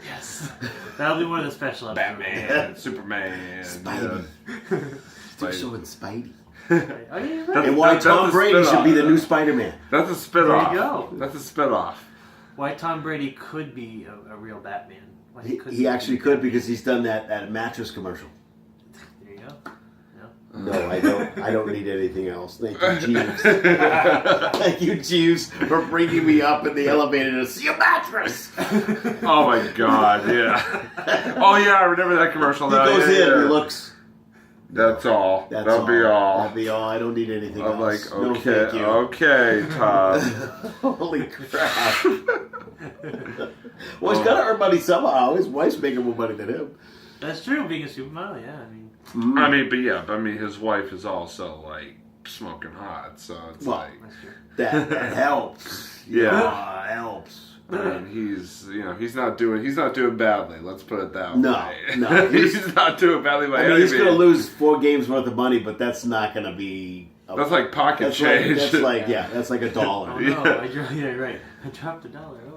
[SPEAKER 3] Yes. That'll be one of the special episodes.
[SPEAKER 1] Batman, Superman,
[SPEAKER 2] Spidey. Let's do a show on Spidey.
[SPEAKER 3] Oh, yeah, you're right.
[SPEAKER 2] And why
[SPEAKER 1] That's
[SPEAKER 2] Tom
[SPEAKER 1] a
[SPEAKER 2] Brady
[SPEAKER 1] spin-off.
[SPEAKER 2] should be the new Spider-Man.
[SPEAKER 1] That's a spin-off.
[SPEAKER 3] There you go.
[SPEAKER 1] That's a spin-off.
[SPEAKER 3] Why Tom Brady could be a real Batman. Why
[SPEAKER 2] He actually could because he's done that mattress commercial.
[SPEAKER 3] There you go.
[SPEAKER 2] No, I don't need anything else. Thank you, Jeeves. Thank you, Jeeves, for bringing me up in the elevator to see a mattress.
[SPEAKER 1] Oh my God! Yeah. Oh yeah, I remember that commercial.
[SPEAKER 2] He
[SPEAKER 1] now.
[SPEAKER 2] goes
[SPEAKER 1] Yeah,
[SPEAKER 2] in,
[SPEAKER 1] yeah.
[SPEAKER 2] he looks.
[SPEAKER 1] That's all. That'll be all.
[SPEAKER 2] That'll be all. I don't need anything
[SPEAKER 1] I'm like,
[SPEAKER 2] else.
[SPEAKER 1] okay,
[SPEAKER 2] No, thank you.
[SPEAKER 1] okay, Tom.
[SPEAKER 2] Holy crap. Well, he's got to earn money somehow. His wife's making more money than him.
[SPEAKER 3] That's true. Being a supermodel, yeah. I mean,
[SPEAKER 1] I mean, his wife is also like smoking hot, so it's
[SPEAKER 2] Well,
[SPEAKER 1] like,
[SPEAKER 3] that's true.
[SPEAKER 2] That helps.
[SPEAKER 1] Yeah.
[SPEAKER 2] Helps.
[SPEAKER 1] I mean, he's not doing badly. Let's put it that
[SPEAKER 2] No,
[SPEAKER 1] way.
[SPEAKER 2] no,
[SPEAKER 1] he's not doing badly by
[SPEAKER 2] I mean,
[SPEAKER 1] any
[SPEAKER 2] he's going to
[SPEAKER 1] means.
[SPEAKER 2] lose 4 games worth of money, but that's not going to be.
[SPEAKER 1] That's like pocket
[SPEAKER 2] That's
[SPEAKER 1] change.
[SPEAKER 2] like, that's like a dollar.
[SPEAKER 3] Oh no!
[SPEAKER 1] Yeah.
[SPEAKER 3] Yeah, right. I dropped $1. Oh.